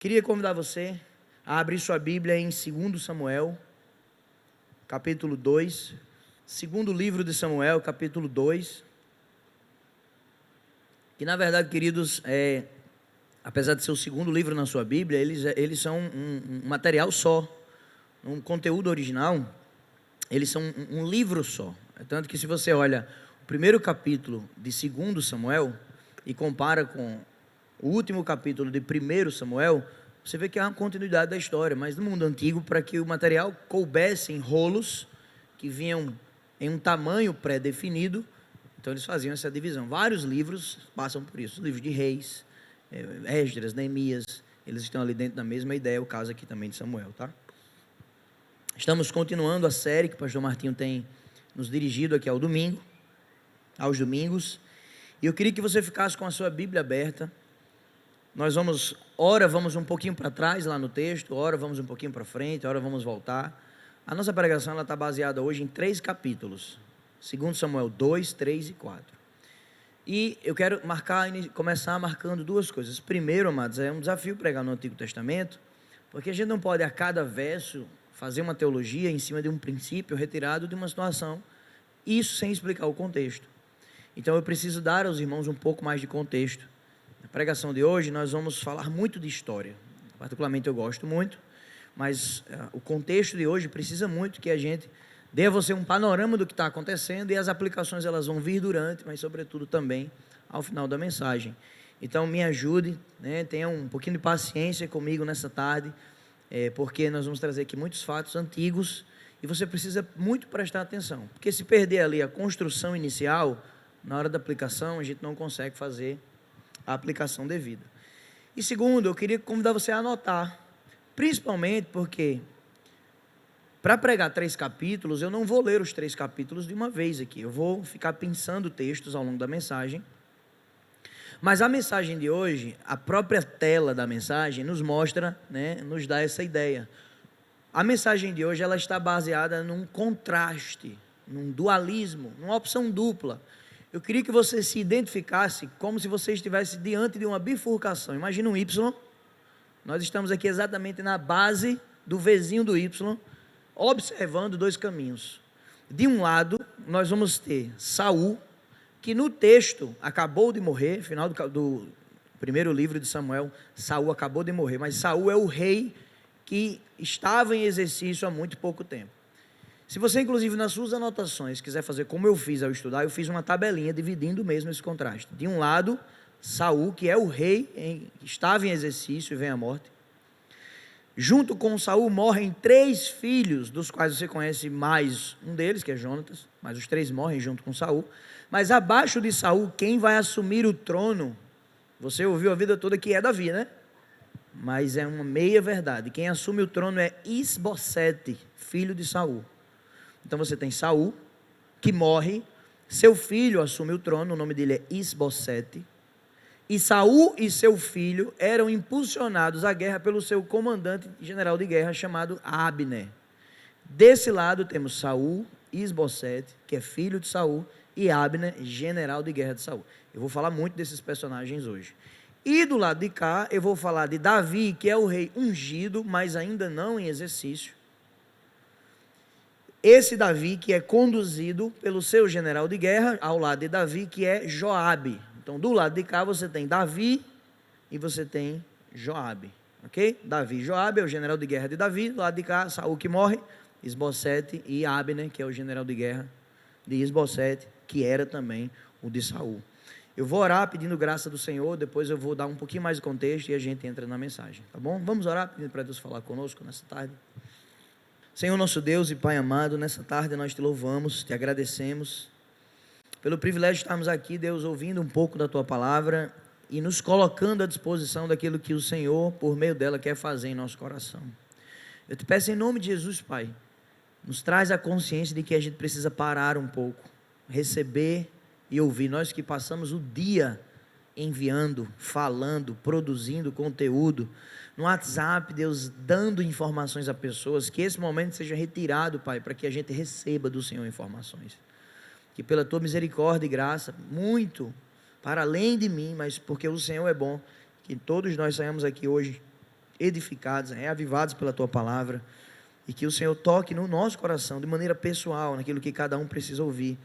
Queria convidar você a abrir sua Bíblia em 2 Samuel, capítulo 2. Segundo livro de Samuel, capítulo 2. Que na verdade, queridos, apesar de ser o segundo livro na sua Bíblia, eles são um material só, um conteúdo original, eles são um livro só. Tanto que se você olha o primeiro capítulo de 2 Samuel e compara com o último capítulo de 1 Samuel, você vê que há uma continuidade da história, mas no mundo antigo, para que o material coubesse em rolos que vinham em um tamanho pré-definido, então eles faziam essa divisão. Vários livros passam por isso, livros de Reis, Esdras, Neemias, eles estão ali dentro da mesma ideia, o caso aqui também de Samuel, tá? Estamos continuando a série que o pastor Martinho tem nos dirigido aqui aos domingos, e eu queria que você ficasse com a sua Bíblia aberta. Nós ora vamos um pouquinho para trás lá no texto, ora vamos um pouquinho para frente, ora vamos voltar. A nossa pregação está baseada hoje em 3 capítulos, 2 Samuel 2, 3 e 4. E eu quero começar marcando duas coisas. Primeiro, amados, é um desafio pregar no Antigo Testamento, porque a gente não pode a cada verso fazer uma teologia em cima de um princípio retirado de uma situação, isso sem explicar o contexto. Então eu preciso dar aos irmãos um pouco mais de contexto. Na pregação de hoje nós vamos falar muito de história, particularmente eu gosto muito, mas o contexto de hoje precisa muito que a gente dê a você um panorama do que está acontecendo, e as aplicações elas vão vir durante, mas sobretudo também ao final da mensagem. Então me ajude, tenha um pouquinho de paciência comigo nessa tarde, porque nós vamos trazer aqui muitos fatos antigos, e você precisa muito prestar atenção, porque se perder ali a construção inicial, na hora da aplicação a gente não consegue fazer a aplicação devida. E segundo, eu queria convidar você a anotar, principalmente porque para pregar 3 capítulos, eu não vou ler os 3 capítulos de uma vez aqui, eu vou ficar pensando textos ao longo da mensagem, mas a mensagem de hoje, a própria tela da mensagem nos mostra, nos dá essa ideia. A mensagem de hoje ela está baseada num contraste, num dualismo, numa opção dupla. Eu queria que você se identificasse como se você estivesse diante de uma bifurcação. Imagina um Y, nós estamos aqui exatamente na base do Vzinho do Y, observando 2 caminhos. De um lado, nós vamos ter Saul, que no texto acabou de morrer, final do primeiro livro de Samuel, Saul acabou de morrer, mas Saul é o rei que estava em exercício há muito pouco tempo. Se você, inclusive, nas suas anotações, quiser fazer como eu fiz ao estudar, eu fiz uma tabelinha dividindo mesmo esse contraste. De um lado, Saul, que é o rei, estava em exercício e vem a morte. Junto com Saul morrem 3 filhos, dos quais você conhece mais um deles, que é Jonatas, mas os 3 morrem junto com Saul. Mas abaixo de Saul, quem vai assumir o trono, você ouviu a vida toda que é Davi, né? Mas é uma meia verdade. Quem assume o trono é Isbosete, filho de Saul. Então você tem Saul, que morre, seu filho assume o trono, o nome dele é Isbosete, e Saul e seu filho eram impulsionados à guerra pelo seu comandante general de guerra chamado Abner. Desse lado temos Saul, Isbosete, que é filho de Saul, e Abner, general de guerra de Saul. Eu vou falar muito desses personagens hoje. E do lado de cá eu vou falar de Davi, que é o rei ungido, mas ainda não em exercício. Esse Davi que é conduzido pelo seu general de guerra, ao lado de Davi, que é Joabe. Então, do lado de cá você tem Davi e você tem Joabe, ok? Davi e Joabe é o general de guerra de Davi, do lado de cá, Saul que morre, Isbosete e Abner, que é o general de guerra de Isbosete, que era também o de Saul. Eu vou orar pedindo graça do Senhor, depois eu vou dar um pouquinho mais de contexto e a gente entra na mensagem, tá bom? Vamos orar pedindo para Deus falar conosco nessa tarde. Senhor nosso Deus e Pai amado, nessa tarde nós te louvamos, te agradecemos pelo privilégio de estarmos aqui, Deus, ouvindo um pouco da Tua palavra e nos colocando à disposição daquilo que o Senhor, por meio dela, quer fazer em nosso coração. Eu te peço em nome de Jesus, Pai, nos traz a consciência de que a gente precisa parar um pouco, receber e ouvir. Nós que passamos o dia enviando, falando, produzindo conteúdo no WhatsApp, Deus, dando informações a pessoas, que esse momento seja retirado, Pai, para que a gente receba do Senhor informações, que pela Tua misericórdia e graça, muito para além de mim, mas porque o Senhor é bom, que todos nós saímos aqui hoje edificados, reavivados pela Tua palavra, e que o Senhor toque no nosso coração, de maneira pessoal, naquilo que cada um precisa ouvir,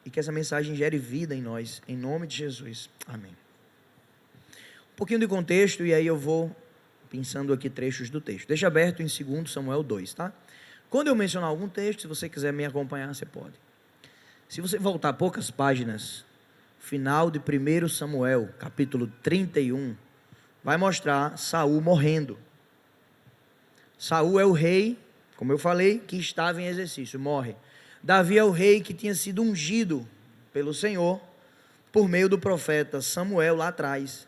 e que essa mensagem gere vida em nós, em nome de Jesus, amém. Um pouquinho de contexto, e aí eu vou pensando aqui trechos do texto. Deixa aberto em 2 Samuel 2, tá? Quando eu mencionar algum texto, se você quiser me acompanhar, você pode. Se você voltar poucas páginas, final de 1 Samuel, capítulo 31, vai mostrar Saul morrendo. Saul é o rei, como eu falei, que estava em exercício, morre. Davi é o rei que tinha sido ungido pelo Senhor, por meio do profeta Samuel lá atrás.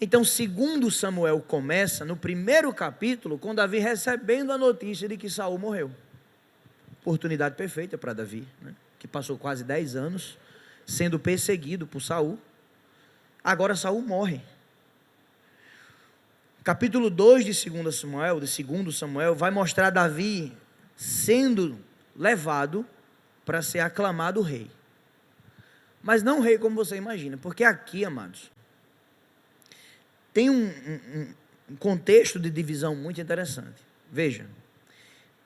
Então, 2 Samuel começa no primeiro capítulo, com Davi recebendo a notícia de que Saul morreu. Oportunidade perfeita para Davi, né? Que passou quase 10 anos sendo perseguido por Saul. Agora Saul morre. Capítulo 2 de 2 Samuel, vai mostrar Davi sendo levado para ser aclamado rei. Mas não rei como você imagina, porque aqui, amados, tem um contexto de divisão muito interessante. Veja,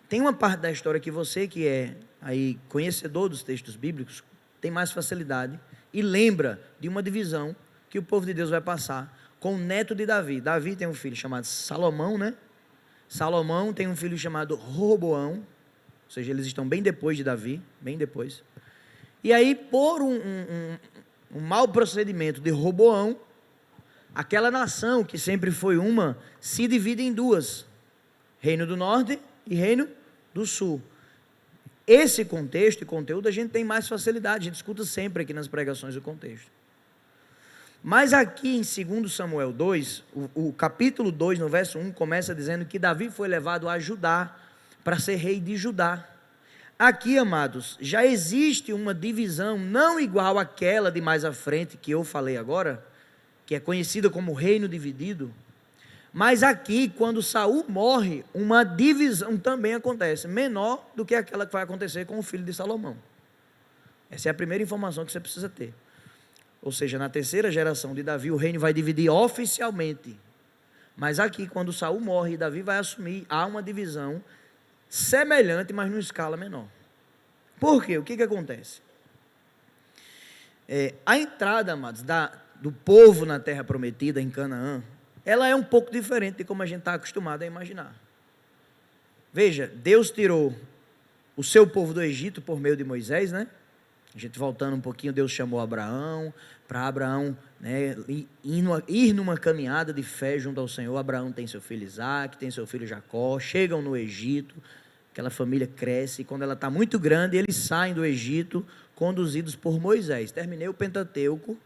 tem uma parte da história que você que é aí conhecedor dos textos bíblicos tem mais facilidade e lembra de uma divisão que o povo de Deus vai passar com o neto de Davi. Davi tem um filho chamado Salomão, né? Salomão tem um filho chamado Roboão, ou seja, eles estão bem depois de Davi, bem depois. E aí, por um mau procedimento de Roboão, aquela nação que sempre foi uma, se divide em duas, Reino do Norte e Reino do Sul. Esse contexto e conteúdo a gente tem mais facilidade, a gente escuta sempre aqui nas pregações o contexto. Mas aqui em 2 Samuel 2, o capítulo 2, no verso 1, começa dizendo que Davi foi levado a Judá, para ser rei de Judá. Aqui, amados, já existe uma divisão não igual àquela de mais à frente, que eu falei agora, que é conhecida como reino dividido. Mas aqui, quando Saul morre, uma divisão também acontece, menor do que aquela que vai acontecer com o filho de Salomão. Essa é a primeira informação que você precisa ter. Ou seja, na terceira geração de Davi, o reino vai dividir oficialmente. Mas aqui, quando Saul morre e Davi vai assumir, há uma divisão semelhante, mas numa escala menor. Por quê? O que acontece? A entrada, amados, do povo na terra prometida, em Canaã, ela é um pouco diferente de como a gente está acostumado a imaginar. Veja, Deus tirou o seu povo do Egito por meio de Moisés, né? A gente voltando um pouquinho, Deus chamou Abraão, para Abraão, né, ir numa caminhada de fé junto ao Senhor. Abraão tem seu filho Isaac, tem seu filho Jacó, chegam no Egito, aquela família cresce, e quando ela está muito grande, eles saem do Egito, conduzidos por Moisés. Terminei o Pentateuco,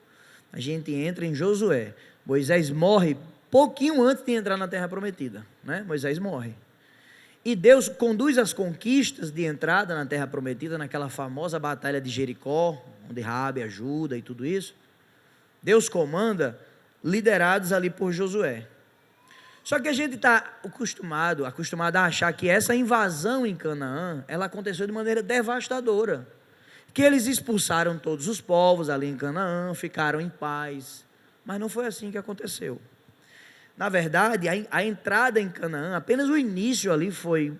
a gente entra em Josué. Moisés morre pouquinho antes de entrar na terra prometida, né? Moisés morre. E Deus conduz as conquistas de entrada na terra prometida, naquela famosa batalha de Jericó, onde Raabe ajuda e tudo isso. Deus comanda, liderados ali por Josué. Só que a gente está acostumado a achar que essa invasão em Canaã, ela aconteceu de maneira devastadora. Que eles expulsaram todos os povos ali em Canaã, ficaram em paz. Mas não foi assim que aconteceu. Na verdade, a entrada em Canaã, apenas o início ali foi...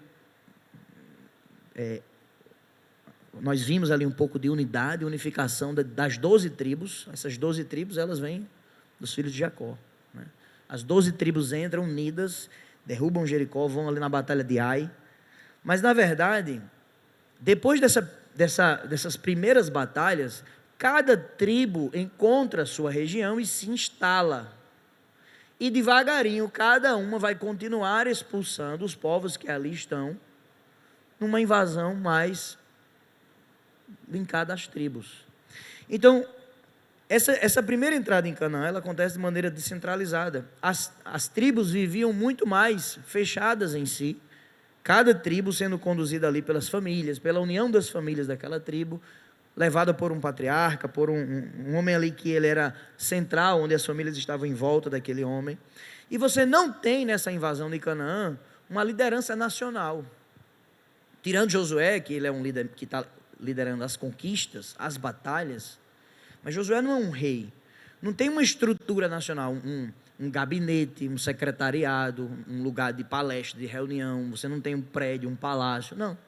nós vimos ali um pouco de unidade, unificação das 12 tribos. Essas 12 tribos, elas vêm dos filhos de Jacó, né? As 12 tribos entram unidas, derrubam Jericó, vão ali na batalha de Ai. Mas, na verdade, depois dessas primeiras batalhas, cada tribo encontra a sua região e se instala. E devagarinho, cada uma vai continuar expulsando os povos que ali estão, numa invasão mais linkada às tribos. Então, essa primeira entrada em Canaã, ela acontece de maneira descentralizada. As tribos viviam muito mais fechadas em si, cada tribo sendo conduzida ali pelas famílias, pela união das famílias daquela tribo, levada por um patriarca, por um homem ali que ele era central, onde as famílias estavam em volta daquele homem. E você não tem nessa invasão de Canaã uma liderança nacional. Tirando Josué, que ele é um líder que está liderando as conquistas, as batalhas, mas Josué não é um rei, não tem uma estrutura nacional, um gabinete, um secretariado, um lugar de palestra, de reunião, você não tem um prédio, um palácio, não.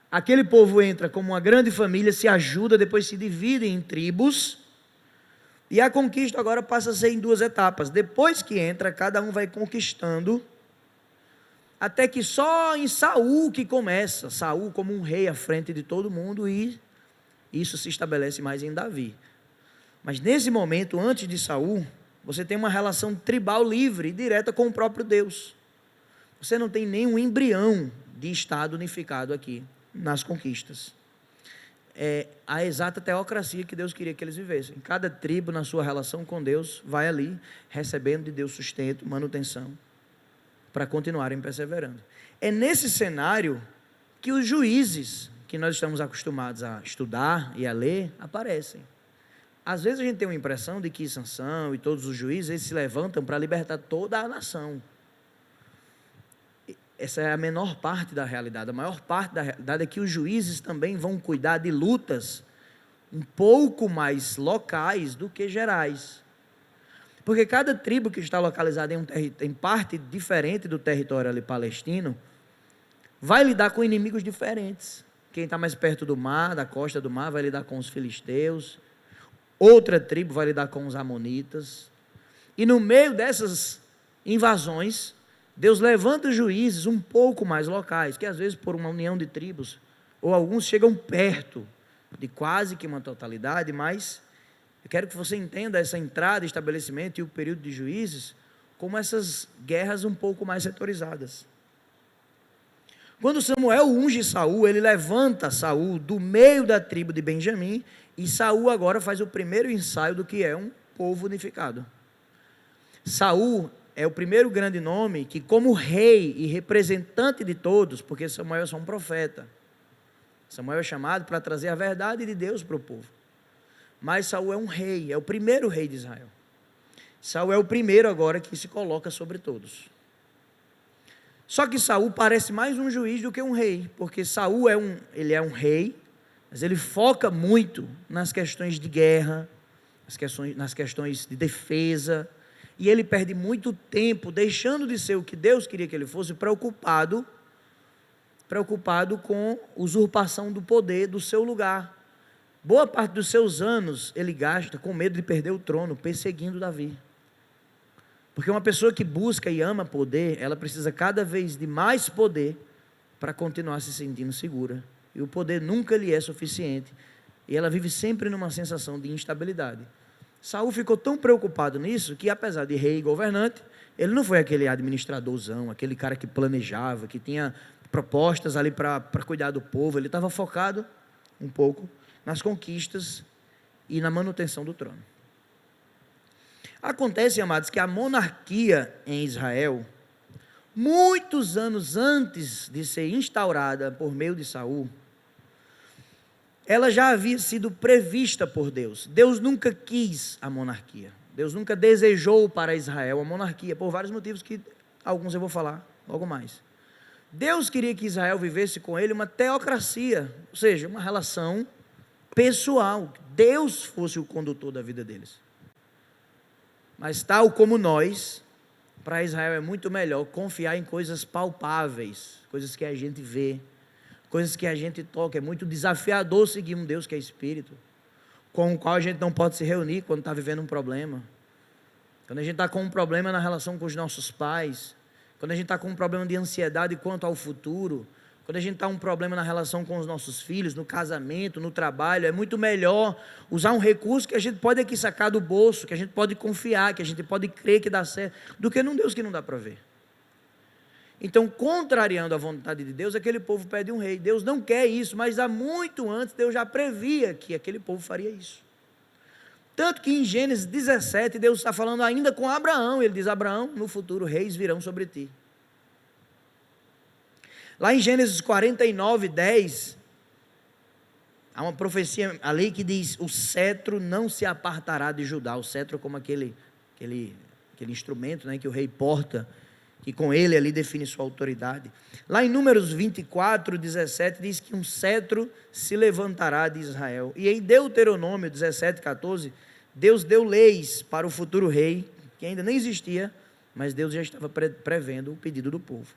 Aquele povo entra como uma grande família, se ajuda, depois se divide em tribos, e a conquista agora passa a ser em 2 etapas. Depois que entra, cada um vai conquistando, até que só em Saul que começa, Saul como um rei à frente de todo mundo, e isso se estabelece mais em Davi. Mas nesse momento, antes de Saul, você tem uma relação tribal livre e direta com o próprio Deus. Você não tem nenhum embrião de Estado unificado aqui nas conquistas. É a exata teocracia que Deus queria que eles vivessem. Cada tribo, na sua relação com Deus, vai ali recebendo de Deus sustento, manutenção, para continuarem perseverando. É nesse cenário que os juízes, que nós estamos acostumados a estudar e a ler, aparecem. Às vezes a gente tem uma impressão de que Sansão e todos os juízes, eles se levantam para libertar toda a nação. Essa é a menor parte da realidade. A maior parte da realidade é que os juízes também vão cuidar de lutas um pouco mais locais do que gerais. Porque cada tribo que está localizada em parte diferente do território ali palestino, vai lidar com inimigos diferentes. Quem está mais perto do mar, da costa do mar, vai lidar com os filisteus. Outra tribo vai lidar com os amonitas. E no meio dessas invasões, Deus levanta juízes um pouco mais locais, que às vezes por uma união de tribos, ou alguns chegam perto de quase que uma totalidade, mas eu quero que você entenda essa entrada, estabelecimento e o período de juízes como essas guerras um pouco mais setorizadas. Quando Samuel unge Saul, ele levanta Saul do meio da tribo de Benjamim, e Saul agora faz o primeiro ensaio do que é um povo unificado. Saul é o primeiro grande nome que, como rei e representante de todos, porque Samuel é só um profeta, Samuel é chamado para trazer a verdade de Deus para o povo, mas Saul é um rei, é o primeiro rei de Israel. Saul é o primeiro agora que se coloca sobre todos. Só que Saul parece mais um juiz do que um rei, porque Saul ele é um rei, mas ele foca muito nas questões de guerra, nas questões de defesa, e ele perde muito tempo, deixando de ser o que Deus queria que ele fosse, preocupado com usurpação do poder do seu lugar. Boa parte dos seus anos ele gasta com medo de perder o trono, perseguindo Davi. Porque uma pessoa que busca e ama poder, ela precisa cada vez de mais poder para continuar se sentindo segura. E o poder nunca lhe é suficiente. E ela vive sempre numa sensação de instabilidade. Saul ficou tão preocupado nisso que, apesar de rei e governante, ele não foi aquele administradorzão, aquele cara que planejava, que tinha propostas ali para cuidar do povo. Ele estava focado um pouco nas conquistas e na manutenção do trono. Acontece, amados, que a monarquia em Israel, muitos anos antes de ser instaurada por meio de Saul, ela já havia sido prevista por Deus. Deus nunca quis a monarquia. Deus nunca desejou para Israel a monarquia, por vários motivos que alguns eu vou falar logo mais. Deus queria que Israel vivesse com ele uma teocracia, ou seja, uma relação pessoal. Deus fosse o condutor da vida deles. Mas tal como nós, para Israel é muito melhor confiar em coisas palpáveis, coisas que a gente vê, coisas que a gente toca. É muito desafiador seguir um Deus que é Espírito, com o qual a gente não pode se reunir quando está vivendo um problema. Quando a gente está com um problema na relação com os nossos pais, quando a gente está com um problema de ansiedade quanto ao futuro, quando a gente está com um problema na relação com os nossos filhos, no casamento, no trabalho, é muito melhor usar um recurso que a gente pode aqui sacar do bolso, que a gente pode confiar, que a gente pode crer que dá certo, do que num Deus que não dá para ver. Então, contrariando a vontade de Deus, aquele povo pede um rei. Deus não quer isso, mas há muito antes Deus já previa que aquele povo faria isso. Tanto que em Gênesis 17, Deus está falando ainda com Abraão. Ele diz: Abraão, no futuro reis virão sobre ti. Lá em Gênesis 49, 10, há uma profecia ali que diz: o cetro não se apartará de Judá. O cetro como aquele instrumento, né, que o rei porta, que com ele ali define sua autoridade. Lá em Números 24, 17, diz que um cetro se levantará de Israel. E em Deuteronômio 17, 14, Deus deu leis para o futuro rei, que ainda nem existia, mas Deus já estava prevendo o pedido do povo.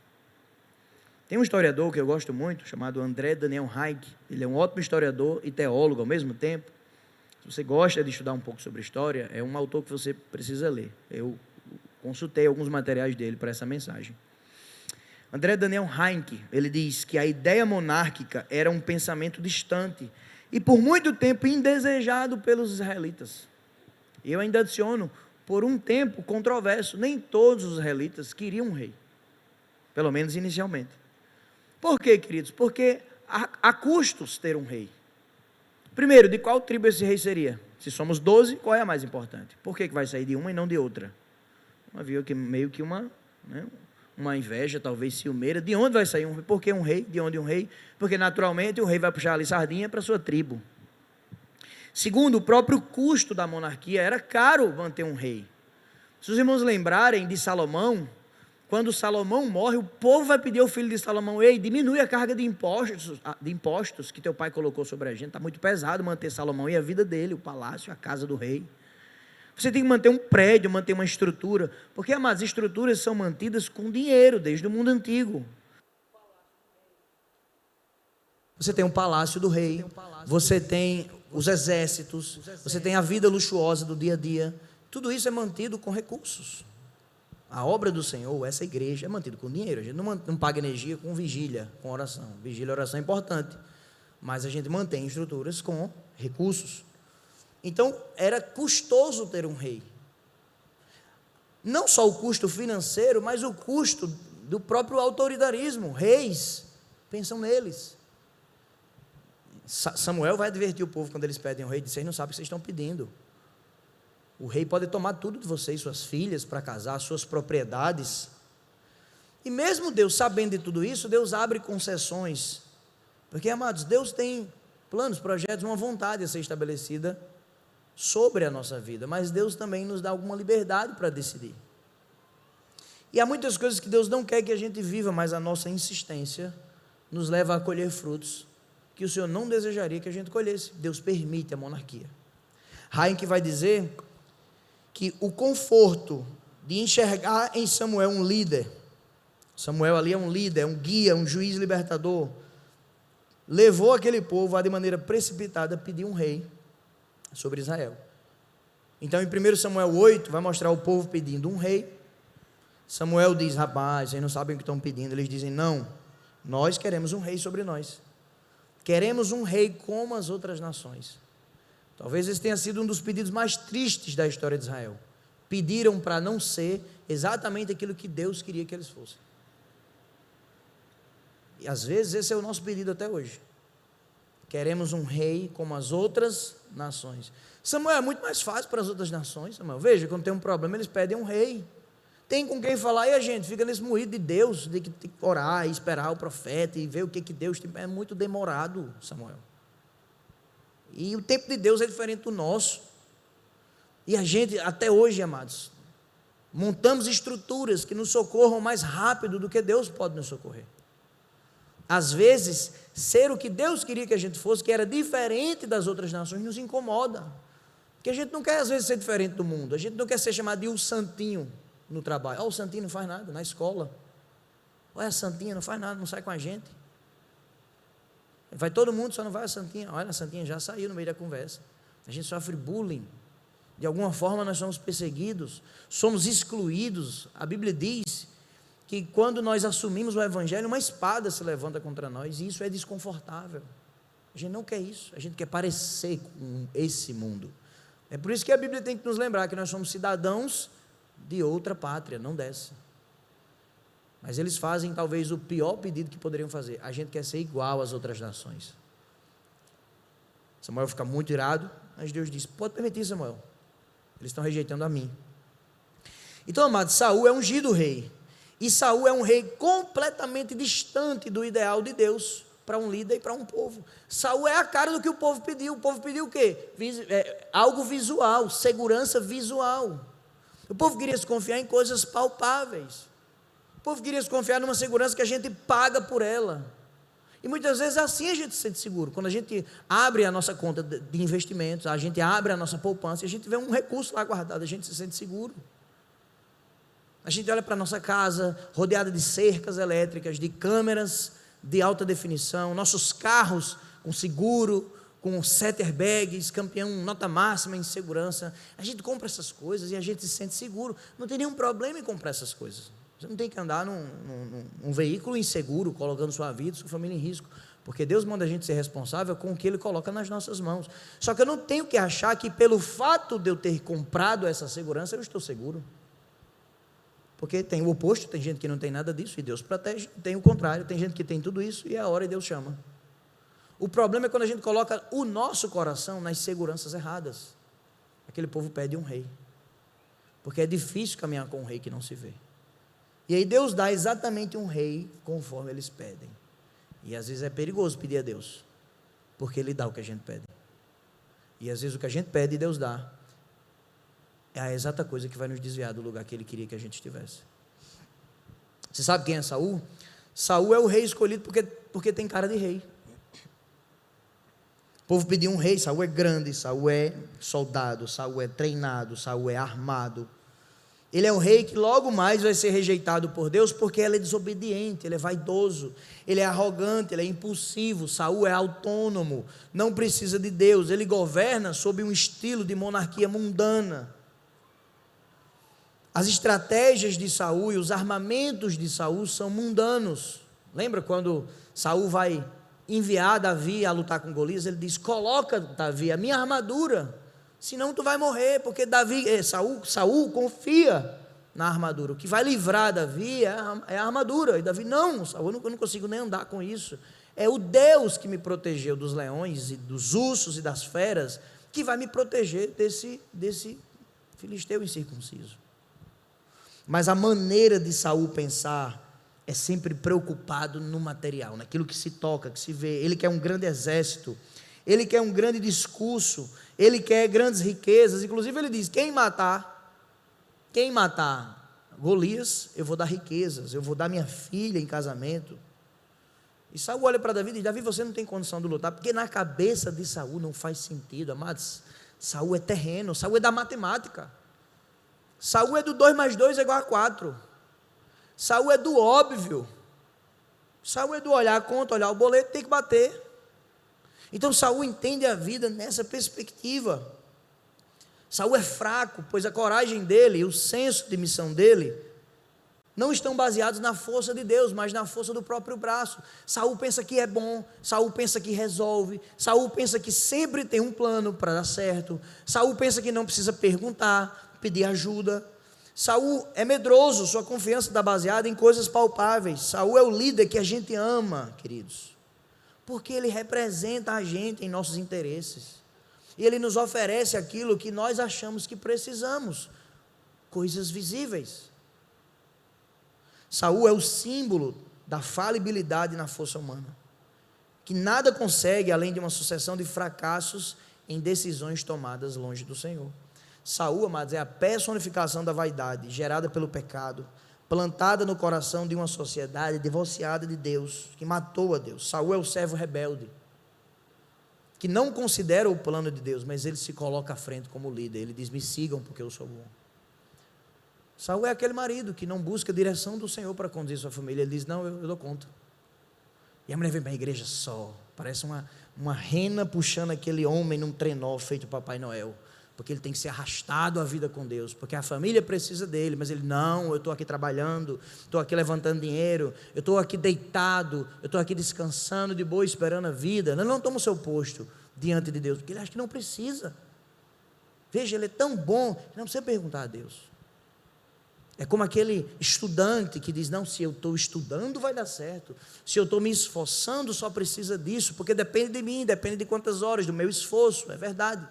Tem um historiador que eu gosto muito, chamado André Daniel Hayek. Ele é um ótimo historiador e teólogo ao mesmo tempo. Se você gosta de estudar um pouco sobre história, é um autor que você precisa ler. Eu consultei alguns materiais dele para essa mensagem. André Daniel Hayek, ele diz que a ideia monárquica era um pensamento distante e por muito tempo indesejado pelos israelitas. E eu ainda adiciono, por um tempo controverso, nem todos os israelitas queriam um rei, pelo menos inicialmente. Por quê, queridos? Porque há custos ter um rei. Primeiro, de qual tribo esse rei seria? Se somos 12, qual é a mais importante? Por que vai sair de uma e não de outra? Havia meio que uma inveja, talvez ciumeira. De onde vai sair um rei? Por que um rei? De onde um rei? Porque naturalmente o rei vai puxar ali sardinha para a sua tribo. Segundo, o próprio custo da monarquia. Era caro manter um rei. Se os irmãos lembrarem de Salomão, quando Salomão morre, o povo vai pedir ao filho de Salomão: ei, diminui a carga de impostos que teu pai colocou sobre a gente. Está muito pesado manter Salomão e a vida dele, o palácio, a casa do rei. Você tem que manter um prédio, manter uma estrutura, porque, amados, estruturas são mantidas com dinheiro desde o mundo antigo. Você tem um palácio do rei, você tem os exércitos, você tem a vida luxuosa do dia a dia. Tudo isso é mantido com recursos. A obra do Senhor, essa igreja, é mantida com dinheiro. A gente não paga energia com vigília, com oração. Vigília e oração é importante, mas a gente mantém estruturas com recursos. Então, era custoso ter um rei. Não só o custo financeiro, mas o custo do próprio autoritarismo. Reis pensam neles. Samuel vai advertir o povo quando eles pedem um rei, diz: vocês não sabem o que vocês estão pedindo. O rei pode tomar tudo de vocês, suas filhas para casar, suas propriedades. E mesmo Deus sabendo de tudo isso, Deus abre concessões. Porque, amados, Deus tem planos, projetos, uma vontade a ser estabelecida sobre a nossa vida. Mas Deus também nos dá alguma liberdade para decidir. E há muitas coisas que Deus não quer que a gente viva, mas a nossa insistência nos leva a colher frutos que o Senhor não desejaria que a gente colhesse. Deus permite a monarquia. Hayek vai dizer que o conforto de enxergar em Samuel um líder, Samuel ali é um líder, é um guia, um juiz libertador, levou aquele povo a de maneira precipitada pedir um rei sobre Israel. Então em 1 Samuel 8 vai mostrar o povo pedindo um rei. Samuel diz: rapaz, vocês não sabem o que estão pedindo. Eles dizem: não, nós queremos um rei sobre nós, queremos um rei como as outras nações. Talvez esse tenha sido um dos pedidos mais tristes da história de Israel. Pediram para não ser exatamente aquilo que Deus queria que eles fossem. E às vezes esse é o nosso pedido até hoje. Queremos um rei como as outras nações. Samuel, é muito mais fácil para as outras nações, Samuel. Veja, quando tem um problema, eles pedem um rei. Tem com quem falar, e a gente fica nesse moído de Deus, de que tem que orar e esperar o profeta e ver o que Deus tem. É muito demorado, Samuel. E o tempo de Deus é diferente do nosso. E a gente, até hoje, amados, montamos estruturas que nos socorram mais rápido do que Deus pode nos socorrer. Às vezes, ser o que Deus queria que a gente fosse, que era diferente das outras nações, nos incomoda. Porque a gente não quer, às vezes, ser diferente do mundo. A gente não quer ser chamado de o santinho no trabalho. O santinho não faz nada na escola. Olha, a santinha não faz nada, não sai com a gente. Vai todo mundo, só não vai a santinha. Olha, a santinha já saiu no meio da conversa. A gente sofre bullying. De alguma forma nós somos perseguidos, somos excluídos. A Bíblia diz que quando nós assumimos o Evangelho, uma espada se levanta contra nós, e isso é desconfortável. A gente não quer isso, a gente quer parecer com esse mundo. É por isso que a Bíblia tem que nos lembrar que nós somos cidadãos de outra pátria, não dessa. Mas eles fazem talvez o pior pedido que poderiam fazer: a gente quer ser igual às outras nações. Samuel fica muito irado, mas Deus diz: pode permitir, Samuel, eles estão rejeitando a mim. Então, amado, Saul é ungido rei, e Saul é um rei completamente distante do ideal de Deus para um líder e para um povo. Saul é a cara do que o povo pediu. O povo pediu o quê? Algo visual, segurança visual. O povo queria se confiar em coisas palpáveis. O povo queria se confiar numa segurança que a gente paga por ela. E muitas vezes assim a gente se sente seguro. Quando a gente abre a nossa conta de investimentos, a gente abre a nossa poupança, e a gente vê um recurso lá guardado, a gente se sente seguro. A gente olha para a nossa casa, rodeada de cercas elétricas, de câmeras de alta definição, nossos carros com seguro, com 7 airbags, campeão, nota máxima em segurança. A gente compra essas coisas e a gente se sente seguro. Não tem nenhum problema em comprar essas coisas. Você não tem que andar num veículo inseguro, colocando sua vida, sua família em risco, porque Deus manda a gente ser responsável com o que Ele coloca nas nossas mãos. Só que eu não tenho que achar que pelo fato de eu ter comprado essa segurança, eu estou seguro. Porque tem o oposto, tem gente que não tem nada disso e Deus protege, tem o contrário, tem gente que tem tudo isso e é a hora e Deus chama. O problema é quando a gente coloca o nosso coração nas seguranças erradas. Aquele povo pede um rei, porque é difícil caminhar com um rei que não se vê. E aí Deus dá exatamente um rei conforme eles pedem. E às vezes é perigoso pedir a Deus, porque Ele dá o que a gente pede. E às vezes o que a gente pede e Deus dá é a exata coisa que vai nos desviar do lugar que Ele queria que a gente estivesse. Você sabe quem é Saul? Saul é o rei escolhido porque tem cara de rei. O povo pediu um rei. Saul é grande, Saul é soldado, Saul é treinado, Saul é armado. Ele é um rei que logo mais vai ser rejeitado por Deus, porque ele é desobediente, ele é vaidoso, ele é arrogante, ele é impulsivo. Saul é autônomo, não precisa de Deus, ele governa sob um estilo de monarquia mundana. As estratégias de Saul e os armamentos de Saul são mundanos. Lembra quando Saul vai enviar Davi a lutar com Golias? Ele diz: coloca, Davi, a minha armadura, senão tu vai morrer, porque Saul confia na armadura. O que vai livrar Davi é a armadura. E Davi: não, Saul, eu não consigo nem andar com isso. É o Deus que me protegeu dos leões e dos ursos e das feras, que vai me proteger desse filisteu incircunciso. Mas a maneira de Saul pensar é sempre preocupado no material, naquilo que se toca, que se vê. Ele quer um grande exército, ele quer um grande discurso, ele quer grandes riquezas. Inclusive ele diz: quem matar Golias, eu vou dar riquezas, eu vou dar minha filha em casamento. E Saul olha para Davi e diz: Davi, você não tem condição de lutar, porque na cabeça de Saul não faz sentido, amados. Saul é terreno, Saul é da matemática. Saul é do 2 mais 2 é igual a 4. Saul é do óbvio. Saul é do olhar a conta, olhar o boleto, tem que bater. Então Saul entende a vida nessa perspectiva. Saul é fraco, pois a coragem dele e o senso de missão dele não estão baseados na força de Deus, mas na força do próprio braço. Saul pensa que é bom, Saul pensa que resolve, Saul pensa que sempre tem um plano para dar certo, Saul pensa que não precisa perguntar, pedir ajuda. Saul é medroso, sua confiança está baseada em coisas palpáveis. Saul é o líder que a gente ama, queridos, porque ele representa a gente em nossos interesses, e ele nos oferece aquilo que nós achamos que precisamos, coisas visíveis. Saul é o símbolo da falibilidade na força humana, que nada consegue além de uma sucessão de fracassos em decisões tomadas longe do Senhor. Saul, amados, é a personificação da vaidade, gerada pelo pecado, plantada no coração de uma sociedade divorciada de Deus, que matou a Deus. Saul é o servo rebelde, que não considera o plano de Deus, mas ele se coloca à frente como líder. Ele diz: me sigam porque eu sou bom. Saul é aquele marido que não busca a direção do Senhor para conduzir sua família. Ele diz: não, eu dou conta. E a mulher vem para a igreja só, parece uma rena puxando aquele homem num trenó feito Papai Noel, porque ele tem que ser arrastado à vida com Deus, porque a família precisa dele, mas ele: não, eu estou aqui trabalhando, estou aqui levantando dinheiro, eu estou aqui deitado, eu estou aqui descansando de boa, esperando a vida. Não toma o seu posto diante de Deus, porque ele acha que não precisa. Veja, ele é tão bom, que não precisa perguntar a Deus. É como aquele estudante que diz: não, se eu estou estudando vai dar certo, se eu estou me esforçando só precisa disso, porque depende de mim, depende de quantas horas, do meu esforço. É verdade,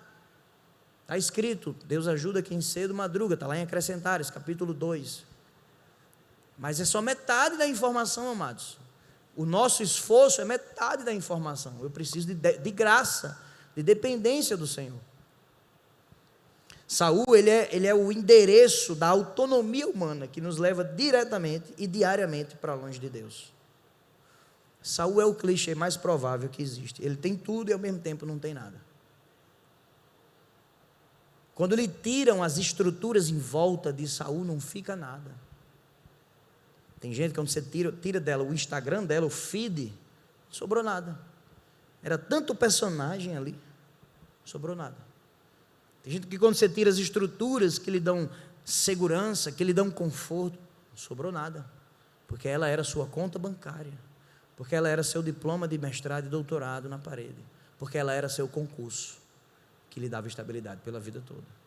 está escrito: Deus ajuda quem cedo madruga, está lá em Acrescentares, capítulo 2, mas é só metade da informação, amados. O nosso esforço é metade da informação. Eu preciso de graça, de dependência do Senhor. Saul, ele é o endereço da autonomia humana, que nos leva diretamente e diariamente para longe de Deus. Saul é o clichê mais provável que existe. Ele tem tudo e ao mesmo tempo não tem nada. Quando lhe tiram as estruturas em volta de Saul, não fica nada. Tem gente que quando você tira dela o Instagram dela, o feed, não sobrou nada. Era tanto personagem ali, não sobrou nada. Tem gente que quando você tira as estruturas que lhe dão segurança, que lhe dão conforto, não sobrou nada. Porque ela era sua conta bancária. Porque ela era seu diploma de mestrado e doutorado na parede. Porque ela era seu concurso, que lhe dava estabilidade pela vida toda.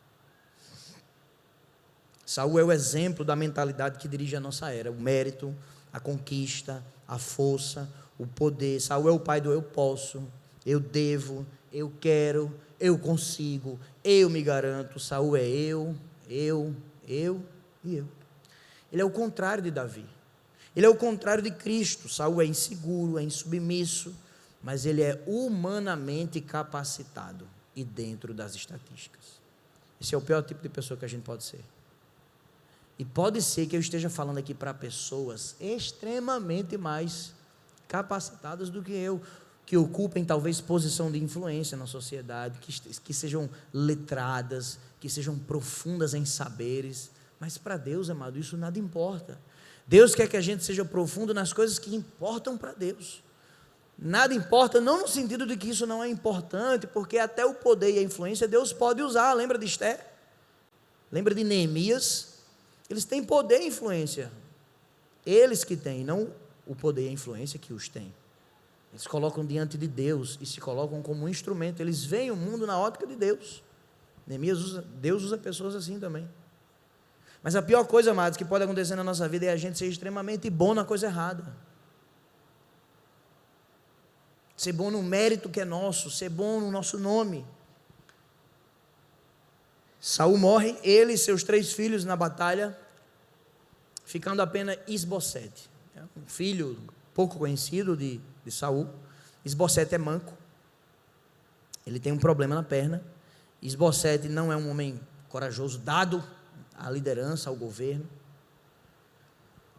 Saul é o exemplo da mentalidade que dirige a nossa era. O mérito, a conquista, a força, o poder. Saul é o pai do eu posso, eu devo, eu quero, eu consigo, eu me garanto. Saul é eu e eu. Ele é o contrário de Davi. Ele é o contrário de Cristo. Saul é inseguro, é insubmisso, mas ele é humanamente capacitado e dentro das estatísticas. Esse é o pior tipo de pessoa que a gente pode ser. E pode ser que eu esteja falando aqui para pessoas extremamente mais capacitadas do que eu, que ocupem talvez posição de influência na sociedade, que sejam letradas, que sejam profundas em saberes, mas para Deus, amado, isso nada importa. Deus quer que a gente seja profundo nas coisas que importam para Deus. Nada importa, não no sentido de que isso não é importante, porque até o poder e a influência Deus pode usar. Lembra de Esther? Lembra de Neemias? Eles têm poder e influência. Eles que têm, não o poder e a influência que os têm. Eles colocam diante de Deus e se colocam como um instrumento. Eles veem o mundo na ótica de Deus. Deus usa pessoas assim também. Mas a pior coisa, amados, que pode acontecer na nossa vida é a gente ser extremamente bom na coisa errada. Ser bom no mérito que é nosso, ser bom no nosso nome. Saul morre, ele e seus 3 filhos na batalha, ficando apenas Isbosete, um filho pouco conhecido de Saul. Isbosete é manco, ele tem um problema na perna. Isbosete não é um homem corajoso, dado à liderança, ao governo,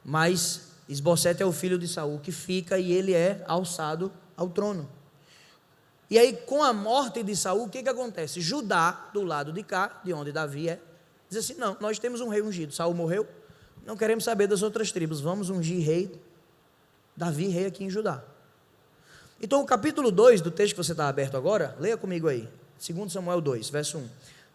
mas Isbosete é o filho de Saul que fica e ele é alçado ao trono. E aí, com a morte de Saul, o que acontece? Judá, do lado de cá, de onde Davi é, diz assim: não, nós temos um rei ungido. Saul morreu, não queremos saber das outras tribos, vamos ungir rei Davi, rei aqui em Judá. Então o capítulo 2 do texto que você está aberto agora, leia comigo aí, 2 Samuel 2, verso 1.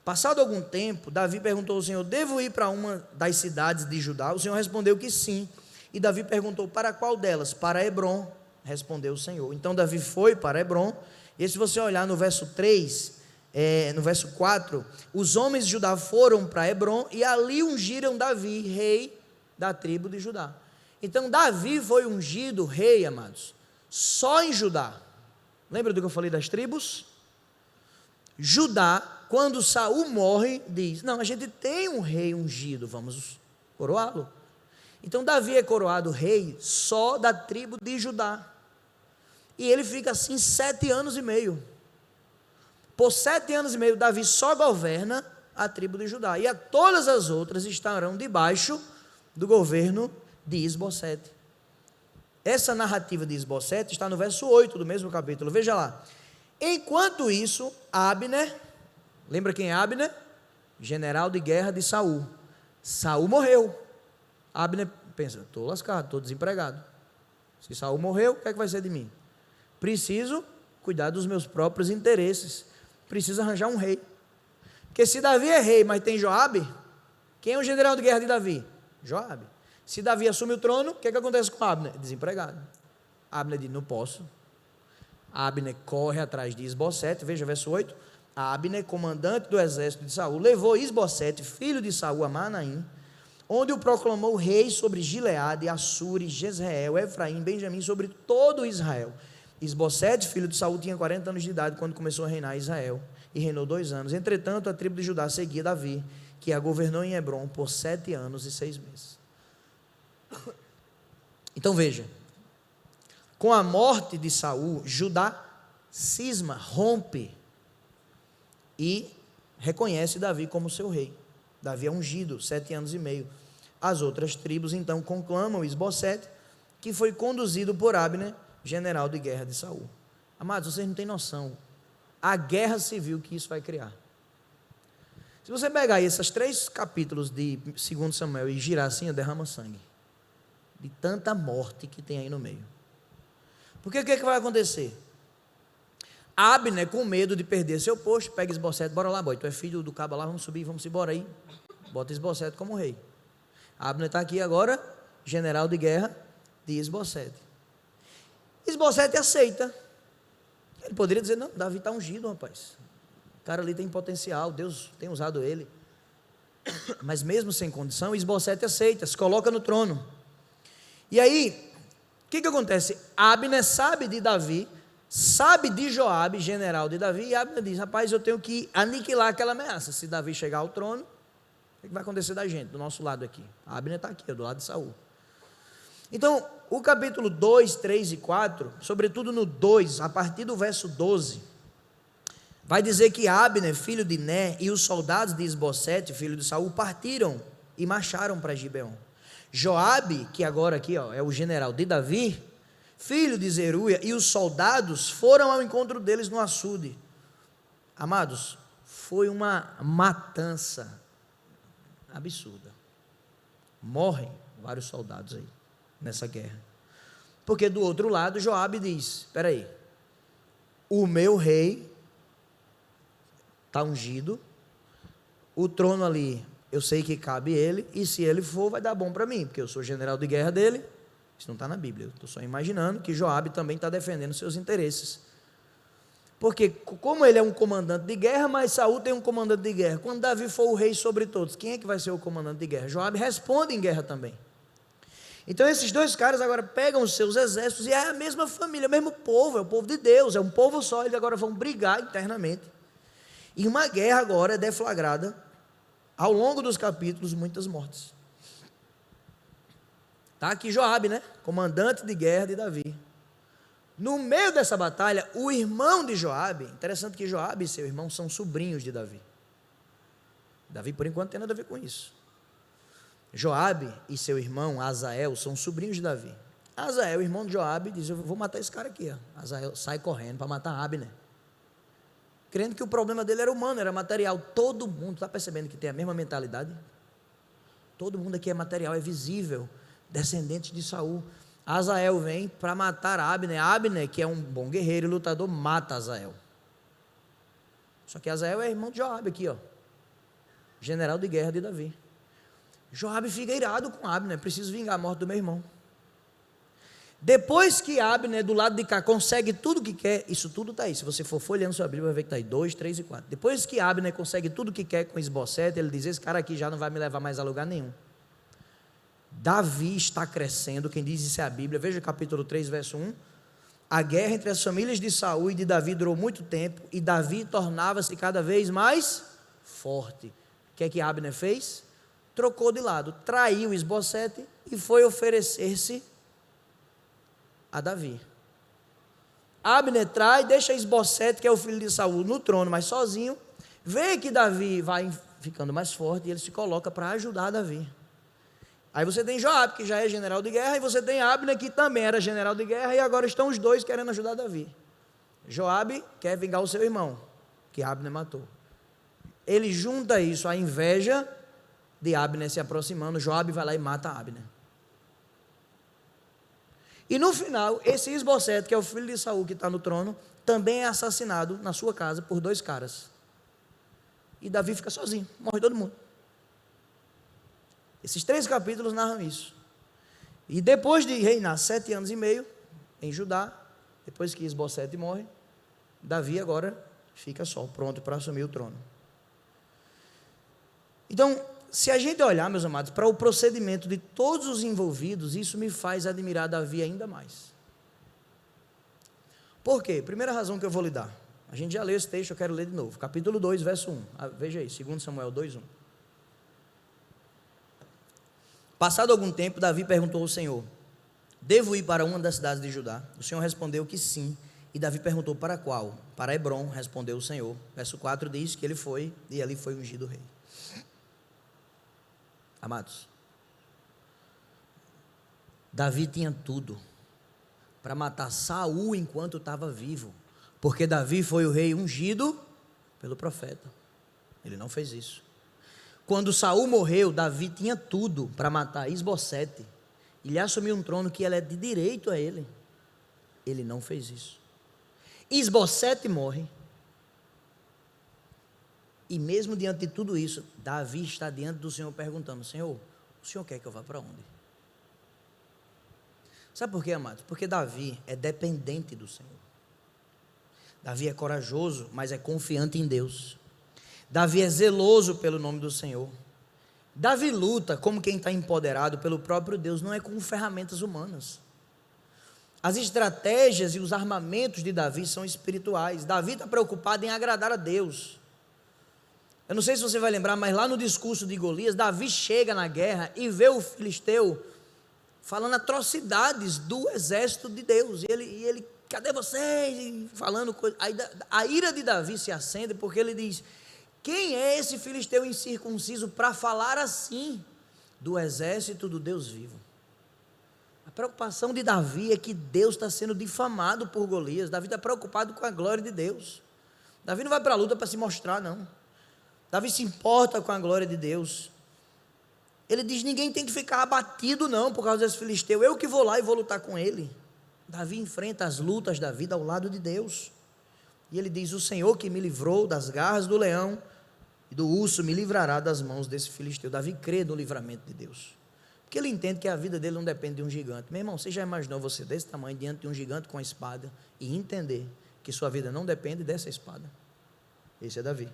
Passado algum tempo, Davi perguntou ao Senhor: devo ir para uma das cidades de Judá? O Senhor respondeu que sim. E Davi perguntou: para qual delas? Para Hebrom, respondeu o Senhor. Então Davi foi para Hebrom. E se você olhar no verso 3, no verso 4, os homens de Judá foram para Hebrom e ali ungiram Davi, rei da tribo de Judá. Então Davi foi ungido rei, amados, só em Judá. Lembra do que eu falei das tribos? Judá, quando Saul morre, diz: não, a gente tem um rei ungido, vamos coroá-lo. Então Davi é coroado rei só da tribo de Judá. E ele fica assim 7 anos e meio. Por 7 anos e meio, Davi só governa a tribo de Judá. E a todas as outras estarão debaixo do governo de Isbosete. Essa narrativa de Isbosete está no verso 8 do mesmo capítulo. Veja lá. Enquanto isso, Abner, lembra quem é Abner? General de guerra de Saul. Saul morreu. Abner pensa: estou lascado, estou desempregado. Se Saul morreu, o que é que vai ser de mim? Preciso cuidar dos meus próprios interesses. Preciso arranjar um rei. Porque se Davi é rei, mas tem Joabe, quem é o general de guerra de Davi? Joabe. Se Davi assume o trono, o que acontece com Abner? Desempregado. Abner diz: não posso. Abner corre atrás de Isbosete, veja verso 8. Abner, comandante do exército de Saul, levou Isbosete, filho de Saul, a Manaim, onde o proclamou rei sobre Gileade, Assur, Jezreel, Efraim, Benjamim, sobre todo Israel. Isbosete, filho de Saul, tinha 40 anos de idade quando começou a reinar Israel, e reinou 2 anos. Entretanto, a tribo de Judá seguia Davi, que a governou em Hebrom por 7 anos e 6 meses. Então veja, com a morte de Saul, Judá cisma, rompe e reconhece Davi como seu rei. Davi é ungido, 7 anos e meio. As outras tribos então conclamam Isbosete, que foi conduzido por Abner, general de guerra de Saul. Amados, vocês não têm noção a guerra civil que isso vai criar. Se você pegar aí esses 3 capítulos de 2 Samuel e girar assim, derrama sangue. de tanta morte que tem aí no meio. Porque o que vai acontecer? Abner, com medo de perder seu posto, pega Isbosete, bora lá, boy, tu é filho do cabo lá, vamos subir, vamos embora aí. Bota Isbosete como rei. Abner está aqui agora, general de guerra de Isbosete. Isbosete aceita. Ele poderia dizer, não, Davi está ungido, rapaz. O cara ali tem potencial, Deus tem usado ele. Mas mesmo sem condição, Isbosete aceita, se coloca no trono. E aí, o que acontece? Abner sabe de Davi, sabe de Joabe, general de Davi, e Abner diz, rapaz, eu tenho que aniquilar aquela ameaça. Se Davi chegar ao trono, o que vai acontecer da gente, do nosso lado aqui? Abner está aqui, do lado de Saul. Então, o capítulo 2, 3 e 4, sobretudo no 2, a partir do verso 12, vai dizer que Abner, filho de Ner, e os soldados de Isbosete, filho de Saul, partiram e marcharam para Gibeon. Joabe, que agora aqui é o general de Davi, filho de Zeruia, e os soldados foram ao encontro deles no açude. Amados, foi uma matança absurda. Morrem vários soldados aí nessa guerra. Porque do outro lado Joabe diz, espera aí, o meu rei está ungido, o trono ali, eu sei que cabe ele, e se ele for, vai dar bom para mim, porque eu sou general de guerra dele. Isso não está na Bíblia, eu estou só imaginando que Joabe também está defendendo seus interesses. Porque como ele é um comandante de guerra, mas Saul tem um comandante de guerra. Quando Davi for o rei sobre todos, quem é que vai ser o comandante de guerra? Joabe responde em guerra também. Então esses dois caras agora pegam os seus exércitos, e é a mesma família, o mesmo povo, é o povo de Deus, é um povo só, eles agora vão brigar internamente. E uma guerra agora é deflagrada, ao longo dos capítulos, muitas mortes. Está aqui Joabe, né? Comandante de guerra de Davi. No meio dessa batalha, o irmão de Joabe, interessante que Joabe e seu irmão são sobrinhos de Davi. Davi, por enquanto, tem nada a ver com isso. Joabe e seu irmão Azael são sobrinhos de Davi. Azael, irmão de Joabe, diz, eu vou matar esse cara aqui. Azael sai correndo para matar Abner, crendo que o problema dele era humano, era material. Todo mundo, está percebendo que tem a mesma mentalidade? Todo mundo aqui é material, é visível, descendente de Saul. Azael vem para matar Abner. Abner, que é um bom guerreiro e lutador, mata Azael. Só que Azael é irmão de Joabe aqui, general de guerra de Davi. Joabe fica irado com Abner, preciso vingar a morte do meu irmão. Depois que Abner, do lado de cá, consegue tudo o que quer, isso tudo está aí, se você for folheando sua Bíblia, vai ver que está aí, 2, 3 e 4. Depois que Abner consegue tudo o que quer com Isbosete, ele diz, esse cara aqui já não vai me levar mais a lugar nenhum. Davi está crescendo, quem diz isso é a Bíblia, veja o capítulo 3, verso 1. A guerra entre as famílias de Saul e de Davi durou muito tempo, e Davi tornava-se cada vez mais forte. O que é que Abner fez? Trocou de lado, traiu Isbosete e foi oferecer-se a Davi. Abner trai, deixa Isbosete, que é o filho de Saul, no trono, mas sozinho, vê que Davi vai ficando mais forte e ele se coloca para ajudar Davi. Aí você tem Joabe, que já é general de guerra, e você tem Abner, que também era general de guerra, e agora estão os dois querendo ajudar Davi. Joabe quer vingar o seu irmão, que Abner matou. Ele junta isso à inveja de Abner se aproximando, Joabe vai lá e mata Abner. E no final, esse Isbosete, que é o filho de Saul, que está no trono, também é assassinado na sua casa por dois caras. E Davi fica sozinho, morre todo mundo. Esses 3 capítulos narram isso. E depois de reinar 7 anos e meio em Judá, depois que Isbosete morre, Davi agora fica só, pronto para assumir o trono. Então, se a gente olhar, meus amados, para o procedimento de todos os envolvidos, isso me faz admirar Davi ainda mais. Por quê? Primeira razão que eu vou lhe dar. A gente já leu esse texto, eu quero ler de novo. Capítulo 2, verso 1. Veja aí, 2 Samuel 2, 1. Passado algum tempo, Davi perguntou ao Senhor, devo ir para uma das cidades de Judá? O Senhor respondeu que sim. E Davi perguntou, para qual? Para Hebrom, respondeu o Senhor. Verso 4 diz que ele foi, e ali foi ungido rei. Amados, Davi tinha tudo para matar Saul enquanto estava vivo, porque Davi foi o rei ungido pelo profeta. Ele não fez isso. Quando Saul morreu, Davi tinha tudo para matar Isbosete e lhe assumir um trono que é de direito a ele. Ele não fez isso. Isbosete morre. E mesmo diante de tudo isso, Davi está diante do Senhor perguntando: Senhor, o Senhor quer que eu vá para onde? Sabe por quê, amados? Porque Davi é dependente do Senhor. Davi é corajoso, mas é confiante em Deus. Davi é zeloso pelo nome do Senhor. Davi luta como quem está empoderado pelo próprio Deus, não é com ferramentas humanas. As estratégias e os armamentos de Davi são espirituais. Davi está preocupado em agradar a Deus. Eu não sei se você vai lembrar, mas lá no discurso de Golias, Davi chega na guerra e vê o filisteu falando atrocidades do exército de Deus. E ele, cadê vocês? E falando coisa. Aí a ira de Davi se acende porque ele diz: quem é esse filisteu incircunciso para falar assim do exército do Deus vivo? A preocupação de Davi é que Deus está sendo difamado por Golias. Davi está preocupado com a glória de Deus. Davi não vai para a luta para se mostrar, não. Davi se importa com a glória de Deus. Ele diz: ninguém tem que ficar abatido não por causa desse filisteu, eu que vou lá e vou lutar com ele. Davi enfrenta as lutas da vida ao lado de Deus, e ele diz: o Senhor que me livrou das garras do leão e do urso me livrará das mãos desse filisteu. Davi crê no livramento de Deus, porque ele entende que a vida dele não depende de um gigante. Meu irmão, você já imaginou você desse tamanho diante de um gigante com a espada e entender que sua vida não depende dessa espada? Esse é Davi.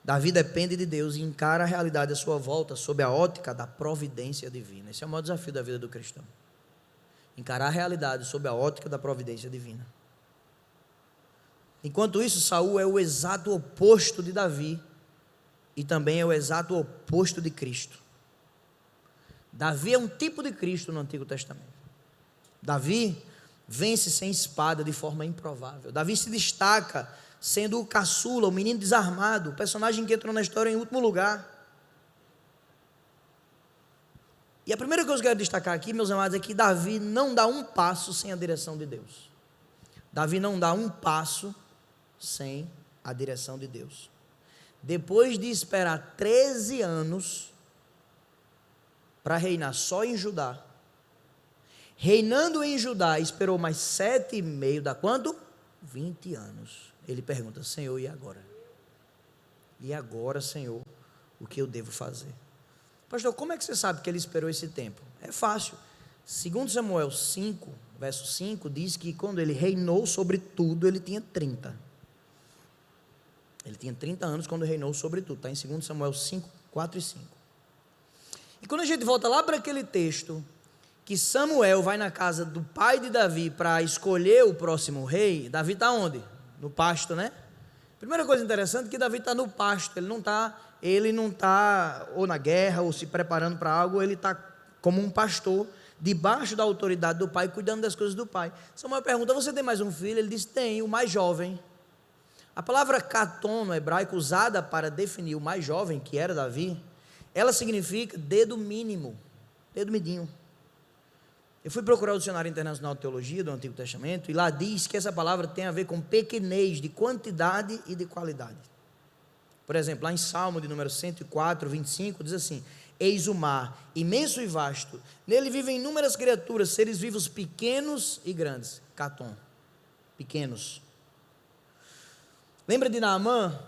Davi depende de Deus e encara a realidade à sua volta sob a ótica da providência divina. Esse é o maior desafio da vida do cristão: encarar a realidade sob a ótica da providência divina. Enquanto isso, Saul é o exato oposto de Davi e também é o exato oposto de Cristo. Davi é um tipo de Cristo no Antigo Testamento. Davi vence sem espada de forma improvável. Davi se destaca sendo o caçula, o menino desarmado, o personagem que entrou na história em último lugar. E a primeira coisa que eu quero destacar aqui, meus amados, é que Davi não dá um passo sem a direção de Deus. Davi não dá um passo sem a direção de Deus. Depois de esperar 13 anos para reinar só em Judá, reinando em Judá, esperou mais 7,5, dá quanto? 20 anos. Ele pergunta: Senhor, e agora? E agora, Senhor, o que eu devo fazer? Pastor, como é que você sabe que ele esperou esse tempo? É fácil. 2 Samuel 5, verso 5, diz que quando ele reinou sobre tudo, ele tinha 30. Ele tinha 30 anos quando reinou sobre tudo. Está em 2 Samuel 5, 4 e 5. E quando a gente volta lá para aquele texto, que Samuel vai na casa do pai de Davi para escolher o próximo rei, Davi está onde? No pasto, né? Primeira coisa interessante é que Davi está no pasto, ele não está ou na guerra ou se preparando para algo, ele está como um pastor, debaixo da autoridade do pai, cuidando das coisas do pai. Samuel pergunta: você tem mais um filho? Ele diz: tem, o mais jovem. A palavra caton no hebraico, usada para definir o mais jovem, que era Davi, ela significa dedo mínimo, dedo midinho. Eu fui procurar o Dicionário Internacional de Teologia do Antigo Testamento, e lá diz que essa palavra tem a ver com pequenez, de quantidade e de qualidade. Por exemplo, lá em Salmo de número 104, 25, diz assim: eis o mar, imenso e vasto, nele vivem inúmeras criaturas, seres vivos pequenos e grandes. Caton, pequenos. Lembra de Naamã,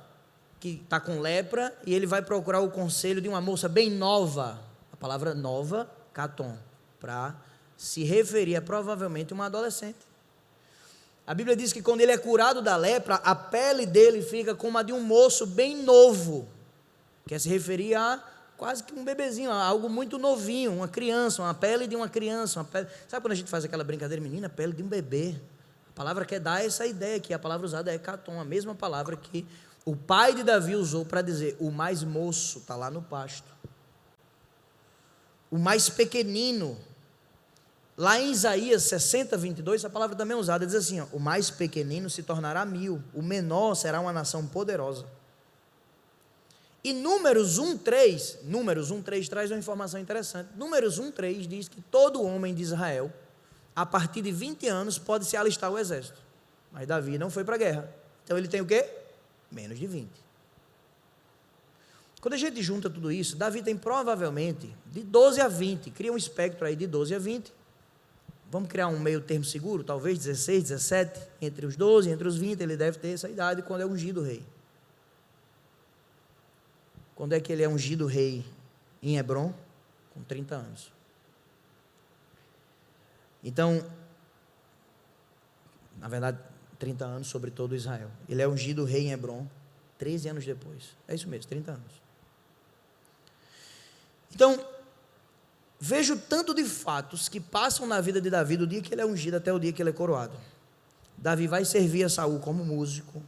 que está com lepra, e ele vai procurar o conselho de uma moça bem nova, a palavra nova, caton, para se referir a provavelmente uma adolescente. A Bíblia diz que quando ele é curado da lepra, a pele dele fica como a de um moço bem novo, quer se referir a quase que um bebezinho, a algo muito novinho, uma criança, uma pele de uma criança, sabe quando a gente faz aquela brincadeira, menina, pele de um bebê? A palavra quer dar essa ideia aqui, a palavra usada é caton, a mesma palavra que o pai de Davi usou para dizer: o mais moço está lá no pasto, o mais pequenino. Lá em Isaías 60, 22, a palavra também é usada, diz assim: ó, o mais pequenino se tornará 1000, o menor será uma nação poderosa. E Números 1,3 traz uma informação interessante. Números 1,3 diz que todo homem de Israel, a partir de 20 anos, pode se alistar ao exército. Mas Davi não foi para a guerra, então ele tem o quê? Menos de 20. Quando a gente junta tudo isso, Davi tem provavelmente de 12 a 20, cria um espectro aí de 12 a 20, vamos criar um meio termo seguro, talvez 16, 17, entre os 12, entre os 20, ele deve ter essa idade quando é ungido rei. Quando é que ele é ungido rei em Hebrom? Com 30 anos. Então, na verdade, 30 anos sobre todo Israel. Ele é ungido rei em Hebrom 13 anos depois. É isso mesmo, 30 anos. Então, vejo tanto de fatos que passam na vida de Davi do dia que ele é ungido até o dia que ele é coroado. Davi vai servir a Saul como músico,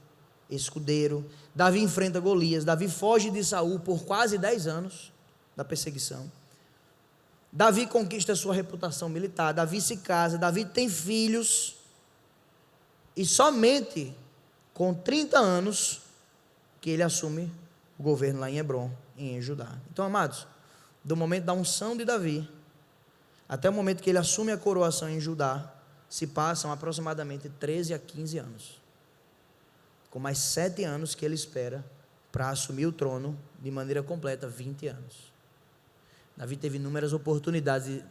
escudeiro. Davi enfrenta Golias. Davi foge de Saul por quase 10 anos da perseguição. Davi conquista sua reputação militar. Davi se casa. Davi tem filhos. E somente com 30 anos que ele assume o governo lá em Hebrom, em Judá. Então, amados, do momento da unção de Davi até o momento que ele assume a coroação em Judá, se passam aproximadamente 13 a 15 anos, com mais 7 anos que ele espera para assumir o trono de maneira completa, 20 anos. Davi teve inúmeras oportunidades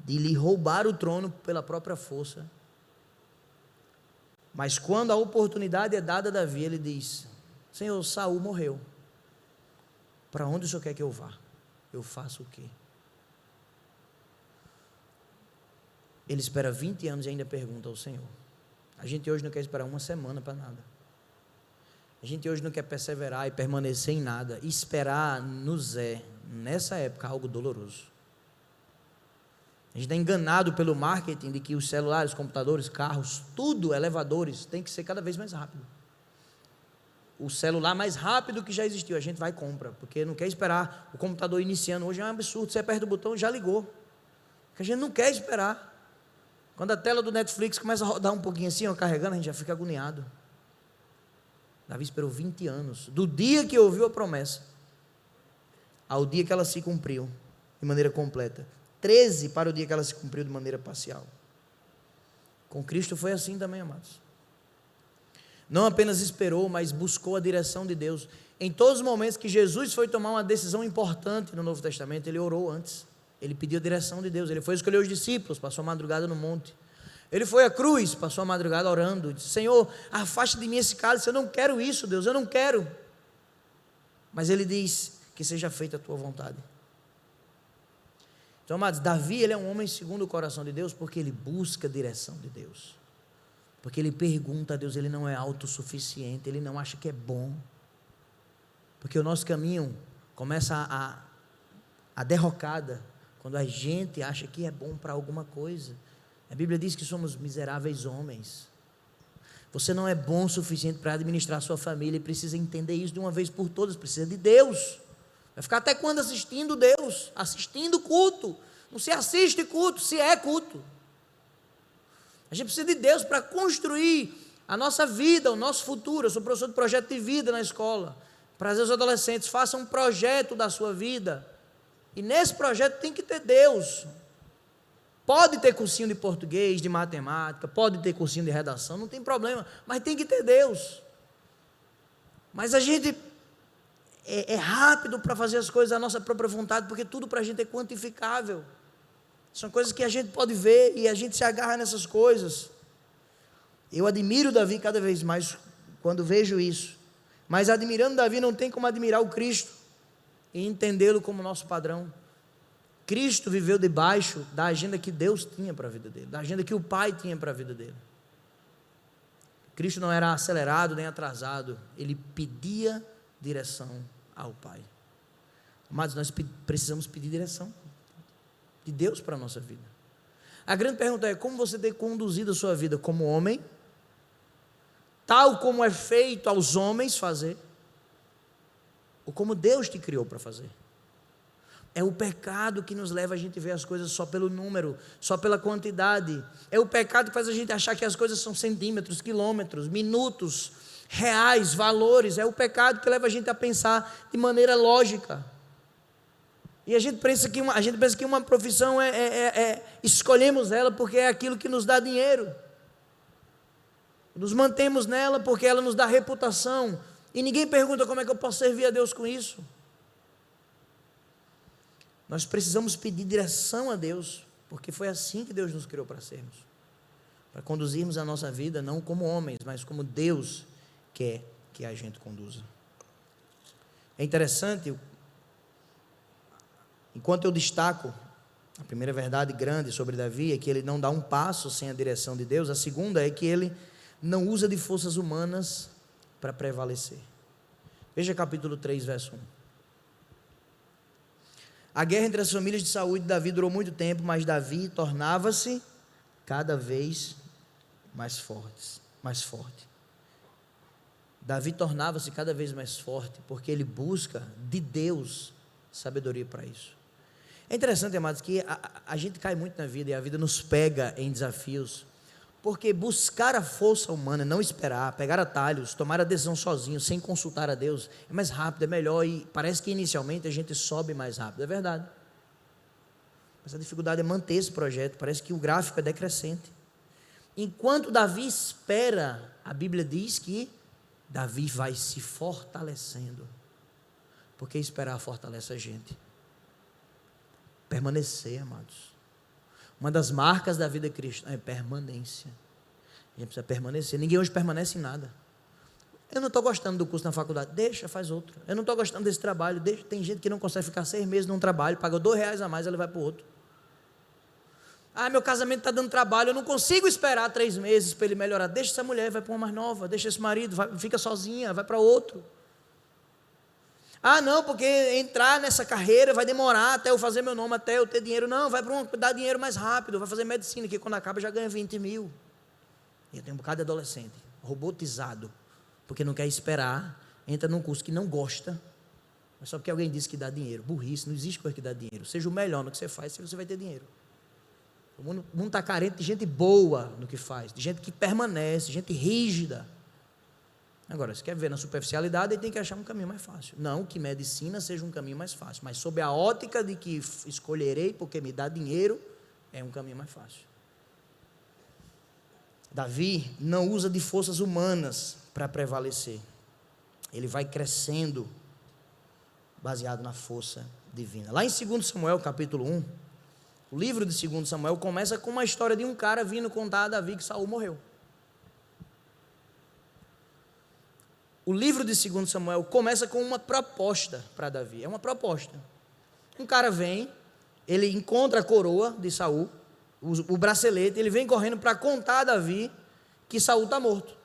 de lhe roubar o trono pela própria força, mas quando a oportunidade é dada a Davi, ele diz: Senhor, Saul morreu, para onde o Senhor quer que eu vá? Eu faço o quê? Ele espera 20 anos e ainda pergunta ao Senhor. A gente hoje não quer esperar uma semana para nada. A gente hoje não quer perseverar e permanecer em nada. Esperar nos é, nessa época, algo doloroso. A gente está enganado pelo marketing de que os celulares, computadores, carros, tudo, elevadores, tem que ser cada vez mais rápido. O celular mais rápido que já existiu, a gente vai e compra, porque não quer esperar o computador iniciando. Hoje é um absurdo, você aperta o botão e já ligou, porque a gente não quer esperar. Quando a tela do Netflix começa a rodar um pouquinho assim, ó, carregando, a gente já fica agoniado. Davi esperou 20 anos, do dia que ouviu a promessa ao dia que ela se cumpriu de maneira completa, 13 para o dia que ela se cumpriu de maneira parcial. Com Cristo foi assim também, amados. Não apenas esperou, mas buscou a direção de Deus. Em todos os momentos que Jesus foi tomar uma decisão importante no Novo Testamento, ele orou antes. Ele pediu a direção de Deus. Ele foi escolher os discípulos, passou a madrugada no monte. Ele foi à cruz, passou a madrugada orando. Disse: Senhor, afaste de mim esse cálice. Eu não quero isso, Deus, eu não quero. Mas ele diz: que seja feita a tua vontade. Então, amados, Davi, ele é um homem segundo o coração de Deus, porque ele busca a direção de Deus. Porque ele pergunta a Deus, ele não é autossuficiente, ele não acha que é bom. Porque o nosso caminho começa a derrocada quando a gente acha que é bom para alguma coisa. A Bíblia diz que somos miseráveis homens. Você não é bom o suficiente para administrar a sua família e precisa entender isso de uma vez por todas, precisa de Deus. Vai ficar até quando assistindo Deus? Assistindo culto. Não se assiste culto, se é culto. A gente precisa de Deus para construir a nossa vida, o nosso futuro. Eu sou professor de projeto de vida na escola. Para os adolescentes, façam um projeto da sua vida. E nesse projeto tem que ter Deus. Pode ter cursinho de português, de matemática, pode ter cursinho de redação, não tem problema, mas tem que ter Deus. Mas a gente é rápido para fazer as coisas à nossa própria vontade, porque tudo para a gente é quantificável. São coisas que a gente pode ver e a gente se agarra nessas coisas. Eu admiro Davi cada vez mais quando vejo isso. Mas admirando Davi não tem como admirar o Cristo e entendê-lo como nosso padrão. Cristo viveu debaixo da agenda que Deus tinha para a vida dele, da agenda que o Pai tinha para a vida dele. Cristo não era acelerado nem atrasado, ele pedia direção ao Pai. Amados, nós precisamos pedir direção de Deus para a nossa vida. A grande pergunta é: como você tem conduzido a sua vida como homem, tal como é feito aos homens fazer, ou como Deus te criou para fazer? É o pecado que nos leva a gente ver as coisas só pelo número, só pela quantidade. É o pecado que faz a gente achar que as coisas são centímetros, quilômetros, minutos, reais, valores. É o pecado que leva a gente a pensar de maneira lógica. E a gente pensa que uma profissão escolhemos ela porque é aquilo que nos dá dinheiro. Nos mantemos nela porque ela nos dá reputação. E ninguém pergunta como é que eu posso servir a Deus com isso. Nós precisamos pedir direção a Deus, porque foi assim que Deus nos criou para sermos, para conduzirmos a nossa vida não como homens, mas como Deus quer que a gente conduza. É interessante, enquanto eu destaco a primeira verdade grande sobre Davi, é que ele não dá um passo sem a direção de Deus. A segunda é que ele não usa de forças humanas para prevalecer. Veja capítulo 3, verso 1. A guerra entre as famílias de Saul e de Davi durou muito tempo, mas Davi tornava-se cada vez mais forte. Davi tornava-se cada vez mais forte, porque ele busca de Deus sabedoria para isso. É interessante, amados, que a gente cai muito na vida, e a vida nos pega em desafios, porque buscar a força humana, não esperar, pegar atalhos, tomar a decisão sozinho, sem consultar a Deus, é mais rápido, é melhor, e parece que inicialmente a gente sobe mais rápido, é verdade. Mas a dificuldade é manter esse projeto, parece que o gráfico é decrescente. Enquanto Davi espera, a Bíblia diz que Davi vai se fortalecendo, porque esperar fortalece a gente. Permanecer, amados. Uma das marcas da vida cristã é permanência. A gente precisa permanecer. Ninguém hoje permanece em nada. Eu não estou gostando do curso na faculdade, deixa, faz outro. Eu não estou gostando desse trabalho, deixa. Tem gente que não consegue ficar 6 meses num trabalho, paga R$2 a mais, ele vai para o outro. Meu casamento está dando trabalho, eu não consigo esperar 3 meses para ele melhorar. Deixa essa mulher, vai para uma mais nova, deixa esse marido, fica sozinha, vai para outro. Não, porque entrar nessa carreira vai demorar até eu fazer meu nome, até eu ter dinheiro. Não, vai para dar dinheiro mais rápido, vai fazer medicina, que quando acaba já ganha 20 mil. E eu tenho um bocado de adolescente, robotizado, porque não quer esperar, entra num curso que não gosta, mas só porque alguém disse que dá dinheiro. Burrice, não existe coisa que dá dinheiro. Seja o melhor no que você faz, você vai ter dinheiro. O mundo está carente de gente boa no que faz, de gente que permanece, de gente rígida. Agora, se quer ver na superficialidade, ele tem que achar um caminho mais fácil. Não que medicina seja um caminho mais fácil, mas sob a ótica de que escolherei porque me dá dinheiro, é um caminho mais fácil. Davi não usa de forças humanas para prevalecer. Ele vai crescendo baseado na força divina. Lá em 2 Samuel, capítulo 1, o livro de 2 Samuel começa com uma história de um cara vindo contar a Davi que Saul morreu. O livro de 2 Samuel começa com uma proposta para Davi. É uma proposta. Um cara vem, ele encontra a coroa de Saul, o bracelete, ele vem correndo para contar a Davi que Saul está morto.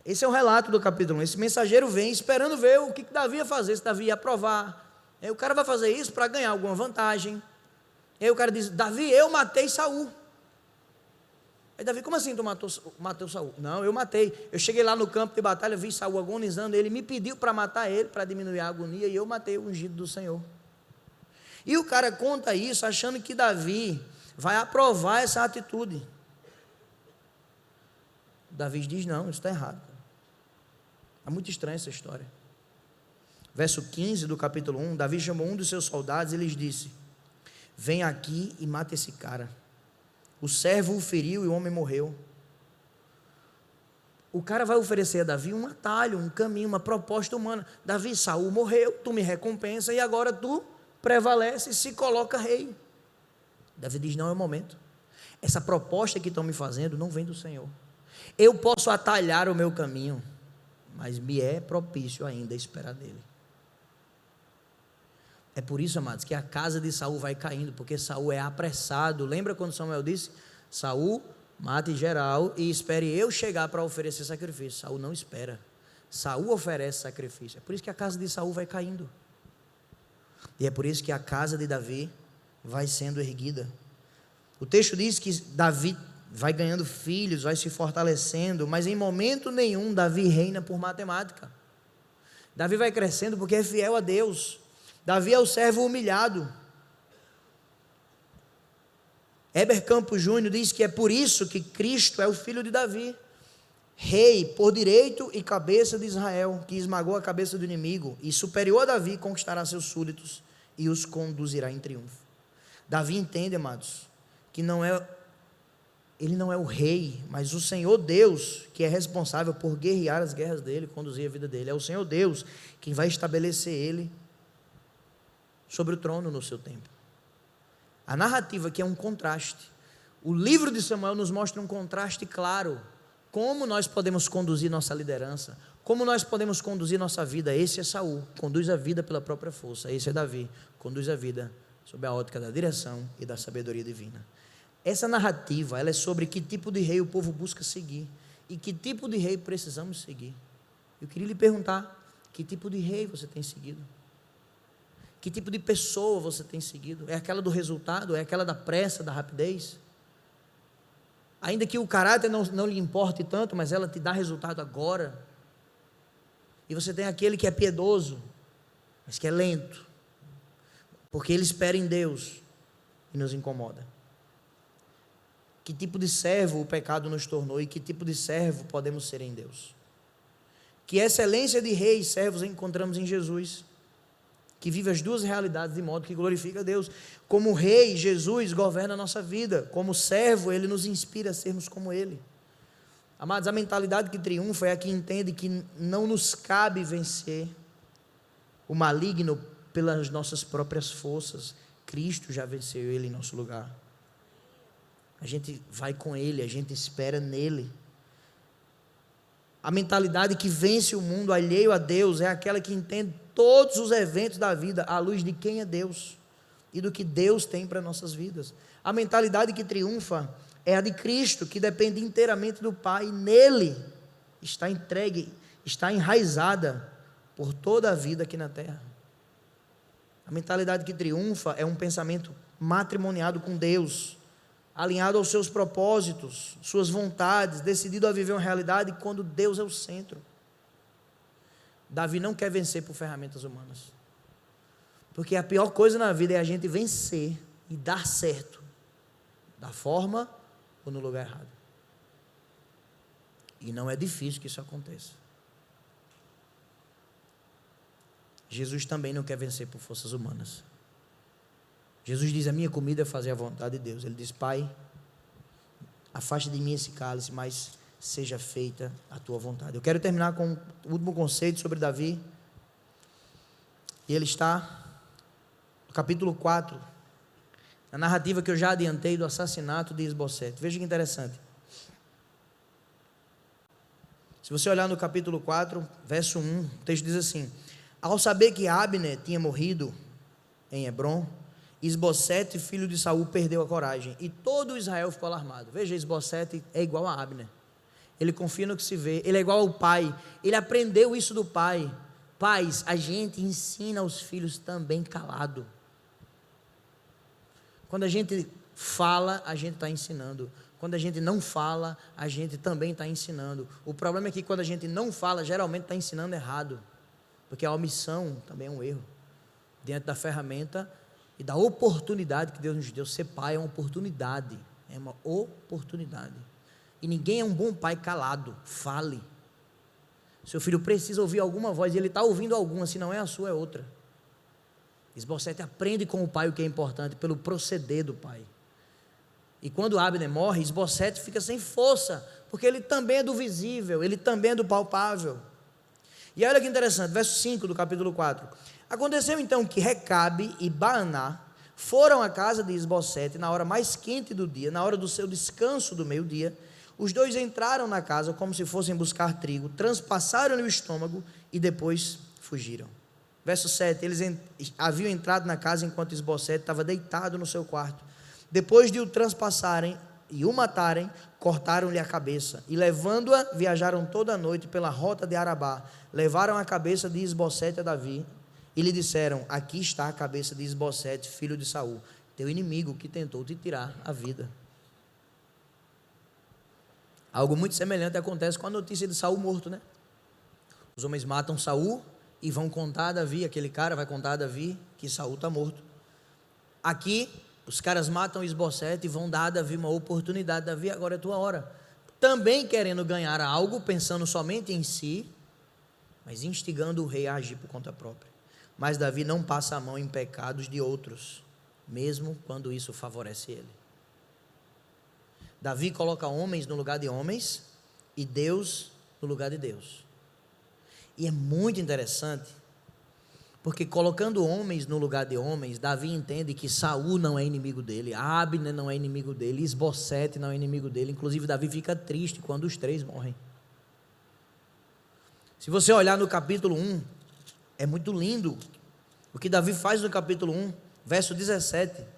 Esse é o relato do capítulo 1. Esse mensageiro vem esperando ver o que Davi ia fazer, se Davi ia aprovar. Aí o cara vai fazer isso para ganhar alguma vantagem. Aí o cara diz: Davi, eu matei Saul. Aí Davi: como assim tu matou Saul? Não, eu matei. Eu cheguei lá no campo de batalha, vi Saul agonizando, ele me pediu para matar ele, para diminuir a agonia, e eu matei o ungido do Senhor. E o cara conta isso achando que Davi vai aprovar essa atitude. Davi diz: não, isso está errado. É muito estranha essa história. Verso 15 do capítulo 1, Davi chamou um dos seus soldados e lhes disse: vem aqui e mata esse cara. O servo o feriu e o homem morreu. O cara vai oferecer a Davi um atalho, um caminho, uma proposta humana. Davi, Saul morreu, tu me recompensa e agora tu prevalece e se coloca rei. Davi diz: não é o momento. Essa proposta que estão me fazendo não vem do Senhor. Eu posso atalhar o meu caminho, mas me é propício ainda esperar dele. É por isso, amados, que a casa de Saul vai caindo, porque Saul é apressado. Lembra quando Samuel disse: Saul, mate geral e espere eu chegar para oferecer sacrifício. Saul não espera, Saul oferece sacrifício. É por isso que a casa de Saul vai caindo, e é por isso que a casa de Davi vai sendo erguida. O texto diz que Davi vai ganhando filhos, vai se fortalecendo, mas em momento nenhum Davi reina por matemática. Davi vai crescendo porque é fiel a Deus. Davi é o servo humilhado. Heber Campos Júnior diz que é por isso que Cristo é o filho de Davi, rei por direito e cabeça de Israel, que esmagou a cabeça do inimigo, e superior a Davi conquistará seus súditos e os conduzirá em triunfo. Davi entende, amados, que não é Ele não é o rei, mas o Senhor Deus, que é responsável por guerrear as guerras dele, conduzir a vida dele. É o Senhor Deus quem vai estabelecer ele sobre o trono no seu tempo. A narrativa aqui é um contraste. O livro de Samuel nos mostra um contraste claro. Como nós podemos conduzir nossa liderança, como nós podemos conduzir nossa vida. Esse é Saul, conduz a vida pela própria força. Esse é Davi, conduz a vida sob a ótica da direção e da sabedoria divina. Essa narrativa, ela é sobre que tipo de rei o povo busca seguir e que tipo de rei precisamos seguir. Eu queria lhe perguntar, que tipo de rei você tem seguido? Que tipo de pessoa você tem seguido? É aquela do resultado? É aquela da pressa, da rapidez? Ainda que o caráter não lhe importe tanto, mas ela te dá resultado agora. E você tem aquele que é piedoso, mas que é lento, porque ele espera em Deus e nos incomoda. Que tipo de servo o pecado nos tornou e que tipo de servo podemos ser em Deus? Que excelência de rei e servos encontramos em Jesus, que vive as duas realidades de modo que glorifica a Deus. Como rei, Jesus governa a nossa vida. Como servo, ele nos inspira a sermos como ele. Amados, a mentalidade que triunfa é a que entende que não nos cabe vencer o maligno pelas nossas próprias forças. Cristo já venceu ele em nosso lugar. A gente vai com ele, a gente espera nele. A mentalidade que vence o mundo alheio a Deus é aquela que entende todos os eventos da vida à luz de quem é Deus e do que Deus tem para nossas vidas. A mentalidade que triunfa é a de Cristo, que depende inteiramente do Pai, nele está entregue, está enraizada por toda a vida aqui na terra. A mentalidade que triunfa é um pensamento matrimoniado com Deus, alinhado aos seus propósitos, suas vontades, decidido a viver uma realidade quando Deus é o centro. Davi não quer vencer por ferramentas humanas, porque a pior coisa na vida é a gente vencer e dar certo, da forma ou no lugar errado. E não é difícil que isso aconteça. Jesus também não quer vencer por forças humanas. Jesus diz: a minha comida é fazer a vontade de Deus. Ele diz: Pai, afaste de mim esse cálice, mas seja feita a tua vontade. Eu quero terminar com o último conceito sobre Davi, e ele está no capítulo 4, na narrativa que eu já adiantei do assassinato de Isbosete. Veja que interessante. Se você olhar no capítulo 4, verso 1, o texto diz assim: ao saber que Abner tinha morrido em Hebrom, Isbosete, filho de Saul, perdeu a coragem, e todo Israel ficou alarmado. Veja, Isbosete é igual a Abner. Ele confia no que se vê, ele é igual ao pai, ele aprendeu isso do pai. Pais, a gente ensina os filhos também calado. Quando a gente fala, a gente está ensinando. Quando a gente não fala, a gente também está ensinando. O problema é que quando a gente não fala, geralmente está ensinando errado, porque a omissão também é um erro, diante da ferramenta e da oportunidade que Deus nos deu. Ser pai é uma oportunidade, é uma oportunidade. E ninguém é um bom pai calado. Fale. Seu filho precisa ouvir alguma voz, e ele está ouvindo alguma, se não é a sua, é outra. Isbosete aprende com o pai o que é importante, pelo proceder do pai. E quando Abner morre, Isbosete fica sem força, porque ele também é do visível, ele também é do palpável. E olha que interessante, verso 5 do capítulo 4. Aconteceu então que Recabe e Baaná foram à casa de Isbosete na hora mais quente do dia, na hora do seu descanso do meio-dia. Os dois entraram na casa como se fossem buscar trigo, transpassaram-lhe o estômago e depois fugiram. Verso 7, eles haviam entrado na casa enquanto Isbosete estava deitado no seu quarto. Depois de o transpassarem e o matarem, cortaram-lhe a cabeça, e levando-a, viajaram toda a noite pela rota de Arabá. Levaram a cabeça de Isbosete a Davi, e lhe disseram: aqui está a cabeça de Isbosete, filho de Saul, teu inimigo que tentou te tirar a vida. Algo muito semelhante acontece com a notícia de Saul morto, né? Os homens matam Saul e vão contar a Davi, aquele cara vai contar a Davi que Saul está morto. Aqui, os caras matam Isbosete e vão dar a Davi uma oportunidade. Davi, agora é tua hora. Também querendo ganhar algo, pensando somente em si, mas instigando o rei a agir por conta própria. Mas Davi não passa a mão em pecados de outros, mesmo quando isso favorece ele. Davi coloca homens no lugar de homens e Deus no lugar de Deus. E é muito interessante, porque colocando homens no lugar de homens, Davi entende que Saul não é inimigo dele, Abner não é inimigo dele, Isbosete não é inimigo dele. Inclusive Davi fica triste quando os três morrem. Se você olhar no capítulo 1, é muito lindo o que Davi faz no capítulo 1, verso 17.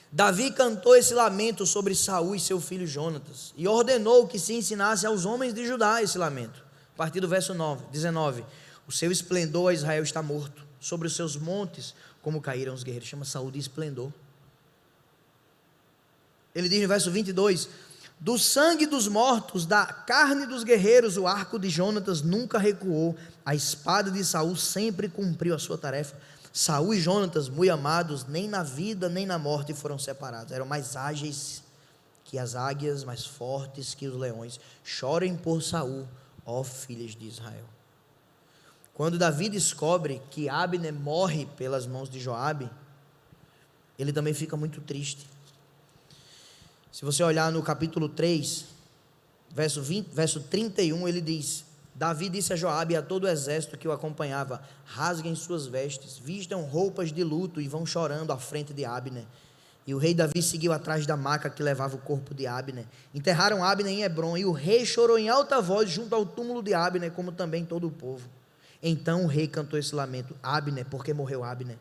Davi cantou esse lamento sobre Saul e seu filho Jonatas, e ordenou que se ensinasse aos homens de Judá esse lamento. A partir do verso 19: o seu esplendor a Israel está morto, sobre os seus montes como caíram os guerreiros. Chama Saul de esplendor. Ele diz no verso 22: do sangue dos mortos, da carne dos guerreiros, o arco de Jonatas nunca recuou, a espada de Saul sempre cumpriu a sua tarefa. Saul e Jonatas, muito amados, nem na vida nem na morte foram separados. Eram mais ágeis que as águias, mais fortes que os leões. Chorem por Saul, ó filhas de Israel. Quando Davi descobre que Abner morre pelas mãos de Joabe, ele também fica muito triste. Se você olhar no capítulo 3, verso 31, ele diz: Davi disse a Joabe e a todo o exército que o acompanhava: rasguem suas vestes, vistam roupas de luto e vão chorando à frente de Abner. E o rei Davi seguiu atrás da maca que levava o corpo de Abner. Enterraram Abner em Hebrom, e o rei chorou em alta voz junto ao túmulo de Abner, como também todo o povo. Então o rei cantou esse lamento: Abner, porque morreu Abner?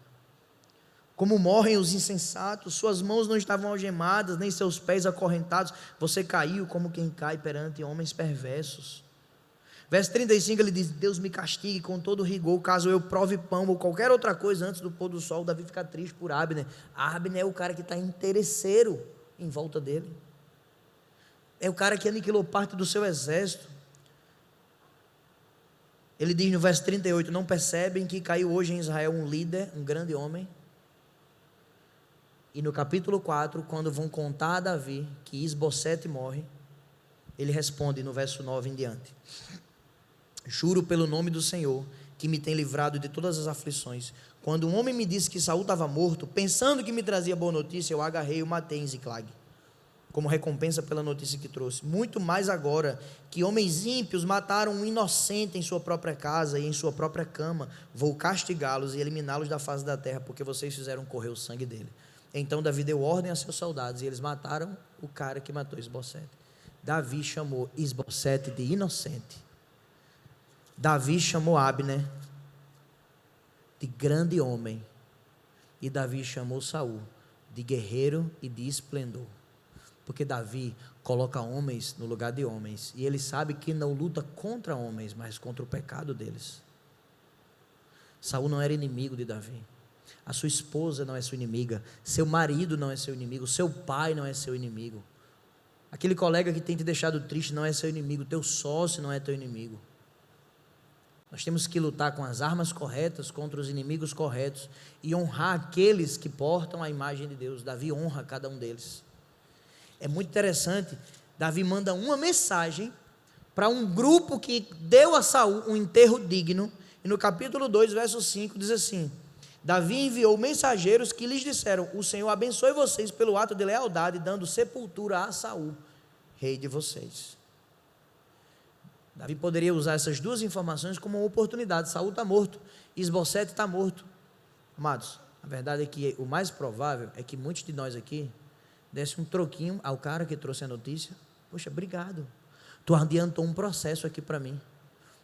Como morrem os insensatos, suas mãos não estavam algemadas, nem seus pés acorrentados, você caiu como quem cai perante homens perversos. Verso 35, ele diz: Deus me castigue com todo rigor, caso eu prove pão ou qualquer outra coisa antes do pôr do sol. Davi fica triste por Abner. Abner é o cara que está interesseiro em volta dele, é o cara que aniquilou parte do seu exército. Ele diz no verso 38, não percebem que caiu hoje em Israel um líder, um grande homem? E no capítulo 4, quando vão contar a Davi que Isbosete morre, ele responde no verso 9 em diante: juro pelo nome do Senhor, que me tem livrado de todas as aflições. Quando um homem me disse que Saul estava morto, pensando que me trazia boa notícia, eu agarrei e o matei em Ziclag, como recompensa pela notícia que trouxe. Muito mais agora que homens ímpios mataram um inocente em sua própria casa e em sua própria cama, vou castigá-los e eliminá-los da face da terra, porque vocês fizeram correr o sangue dele. Então Davi deu ordem a seus soldados, e eles mataram o cara que matou Isbosete. Davi chamou Isbosete de inocente. Davi chamou Abner de grande homem, e Davi chamou Saul de guerreiro e de esplendor, porque Davi coloca homens no lugar de homens, e ele sabe que não luta contra homens, mas contra o pecado deles. Saul não era inimigo de Davi, a sua esposa não é sua inimiga, seu marido não é seu inimigo, seu pai não é seu inimigo, aquele colega que tem te deixado triste não é seu inimigo, teu sócio não é teu inimigo. Nós temos que lutar com as armas corretas contra os inimigos corretos e honrar aqueles que portam a imagem de Deus. Davi honra cada um deles. É muito interessante, Davi manda uma mensagem para um grupo que deu a Saul um enterro digno, e no capítulo 2, verso 5, diz assim: Davi enviou mensageiros que lhes disseram: o Senhor abençoe vocês pelo ato de lealdade, dando sepultura a Saul, rei de vocês. Davi poderia usar essas duas informações como uma oportunidade. Saul está morto, Isbosete está morto. Amados, a verdade é que o mais provável é que muitos de nós aqui desse um troquinho ao cara que trouxe a notícia. Poxa, obrigado, tu adiantou um processo aqui para mim,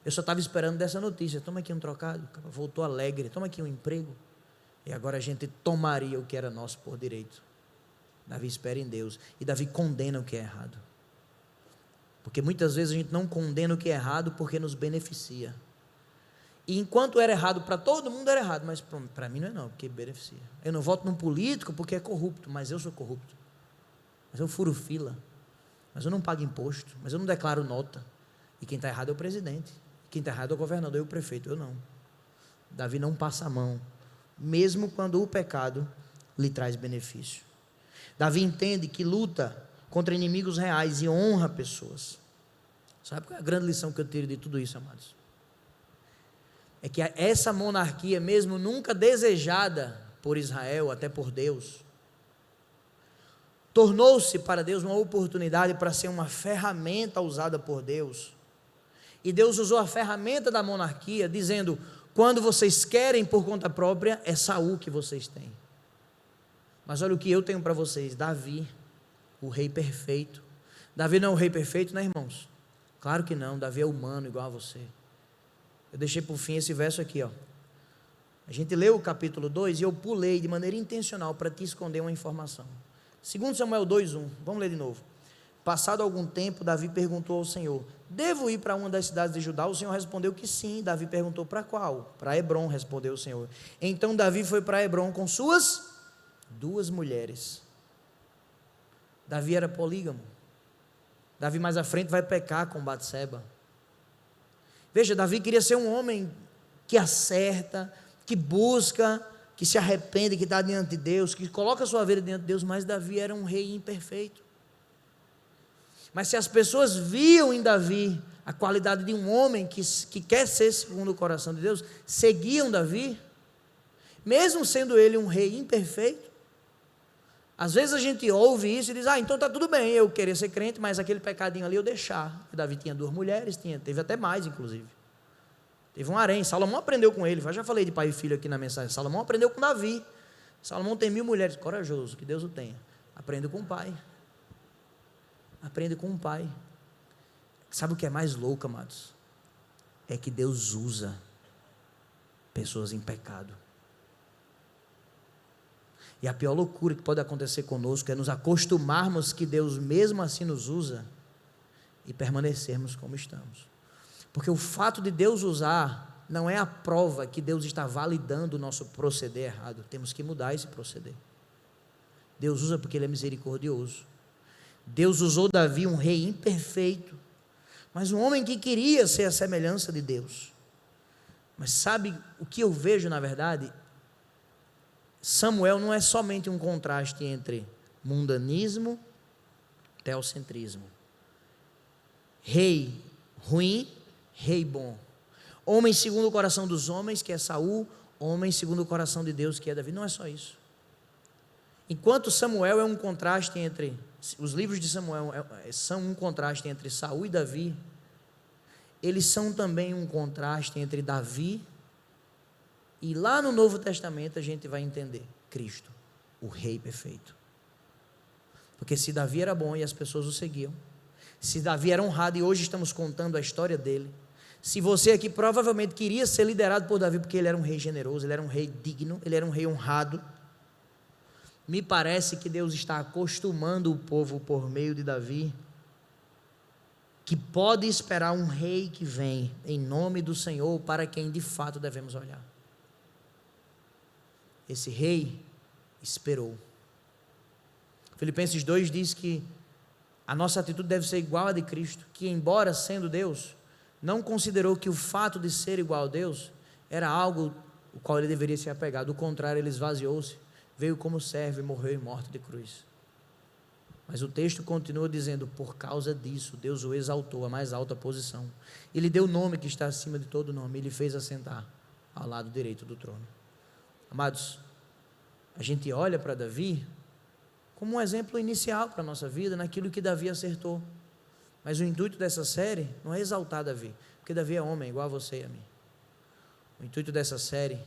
eu só estava esperando dessa notícia, toma aqui um trocado. Voltou alegre, toma aqui um emprego, e agora a gente tomaria o que era nosso por direito. Davi espera em Deus, e Davi condena o que é errado, porque muitas vezes a gente não condena o que é errado porque nos beneficia, e enquanto era errado para todo mundo era errado, mas para mim não é não, porque beneficia. Eu não voto num político porque é corrupto, mas eu sou corrupto, mas eu furo fila, mas eu não pago imposto, mas eu não declaro nota, e quem está errado é o presidente, quem está errado é o governador e o prefeito, eu não. Davi não passa a mão, mesmo quando o pecado lhe traz benefício. Davi entende que luta contra inimigos reais e honra pessoas. Sabe qual é a grande lição que eu tiro de tudo isso, amados? É que essa monarquia, mesmo nunca desejada por Israel, até por Deus, tornou-se para Deus uma oportunidade para ser uma ferramenta usada por Deus. E Deus usou a ferramenta da monarquia, dizendo: quando vocês querem por conta própria, é Saul que vocês têm. Mas olha o que eu tenho para vocês: Davi, o rei perfeito. Davi não é o rei perfeito, né, irmãos? Claro que não, Davi é humano igual a você. Eu deixei por fim esse verso aqui, ó. A gente leu o capítulo 2 e eu pulei de maneira intencional para te esconder uma informação. 2 Samuel 2:1, vamos ler de novo. Passado algum tempo, Davi perguntou ao Senhor: devo ir para uma das cidades de Judá? O Senhor respondeu que sim. Davi perguntou: para qual? Para Hebrom, respondeu o Senhor. Então Davi foi para Hebrom com suas 2 mulheres. Davi era polígamo. Davi mais à frente vai pecar com Batseba. Veja, Davi queria ser um homem que acerta, que busca, que se arrepende, que está diante de Deus, que coloca a sua vida diante de Deus, mas Davi era um rei imperfeito. Mas se as pessoas viam em Davi a qualidade de um homem que quer ser segundo o coração de Deus, seguiam Davi, mesmo sendo ele um rei imperfeito. Às vezes a gente ouve isso e diz: então está tudo bem, eu querer ser crente, mas aquele pecadinho ali eu deixar. Davi tinha 2 mulheres, teve até mais inclusive. Teve um harém, Salomão aprendeu com ele. Eu já falei de pai e filho aqui na mensagem. Salomão aprendeu com Davi. Salomão tem 1000 mulheres, corajoso, que Deus o tenha. Aprende com o pai. Aprende com o pai. Sabe o que é mais louco, amados? É que Deus usa pessoas em pecado. E a pior loucura que pode acontecer conosco é nos acostumarmos que Deus mesmo assim nos usa e permanecermos como estamos. Porque o fato de Deus usar não é a prova que Deus está validando o nosso proceder errado. Temos que mudar esse proceder. Deus usa porque Ele é misericordioso. Deus usou Davi, um rei imperfeito, mas um homem que queria ser a semelhança de Deus. Mas sabe o que eu vejo na verdade? Samuel não é somente um contraste entre mundanismo e teocentrismo. Rei ruim, rei bom. Homem segundo o coração dos homens, que é Saul. Homem segundo o coração de Deus, que é Davi. Não é só isso. Enquanto Samuel é um contraste entre... Os livros de Samuel são um contraste entre Saul e Davi, eles são também um contraste entre Davi e lá no Novo Testamento a gente vai entender Cristo, o rei perfeito. Porque se Davi era bom e as pessoas o seguiam, se Davi era honrado e hoje estamos contando a história dele, se você aqui provavelmente queria ser liderado por Davi porque ele era um rei generoso, ele era um rei digno, ele era um rei honrado, me parece que Deus está acostumando o povo por meio de Davi, que pode esperar um rei que vem em nome do Senhor, para quem de fato devemos olhar. Esse rei esperou. Filipenses 2 diz que a nossa atitude deve ser igual à de Cristo, que embora sendo Deus, não considerou que o fato de ser igual a Deus era algo o qual ele deveria se apegar. Do contrário, ele esvaziou-se, veio como servo e morreu em morte de cruz. Mas o texto continua dizendo: por causa disso, Deus o exaltou à mais alta posição, e lhe deu o nome que está acima de todo nome, e lhe fez assentar ao lado direito do trono. Amados, a gente olha para Davi como um exemplo inicial para a nossa vida, naquilo que Davi acertou. Mas o intuito dessa série não é exaltar Davi, porque Davi é homem, igual a você e a mim. O intuito dessa série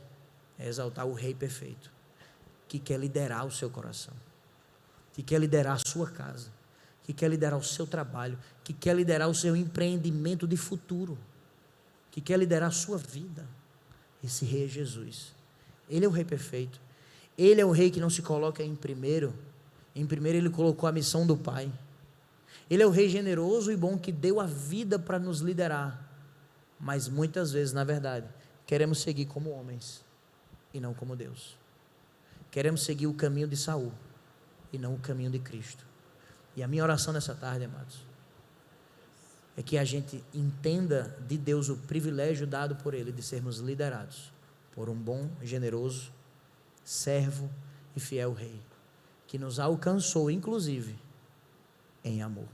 é exaltar o rei perfeito, que quer liderar o seu coração, que quer liderar a sua casa, que quer liderar o seu trabalho, que quer liderar o seu empreendimento de futuro, que quer liderar a sua vida. Esse rei é Jesus. Ele é o rei perfeito. Ele é o rei que não se coloca em primeiro. Em primeiro ele colocou a missão do Pai. Ele é o rei generoso e bom que deu a vida para nos liderar. Mas muitas vezes, na verdade, queremos seguir como homens e não como Deus. Queremos seguir o caminho de Saul e não o caminho de Cristo. E a minha oração nessa tarde, amados, é que a gente entenda de Deus o privilégio dado por Ele de sermos liderados por um bom, generoso, servo e fiel rei, que nos alcançou, inclusive, em amor.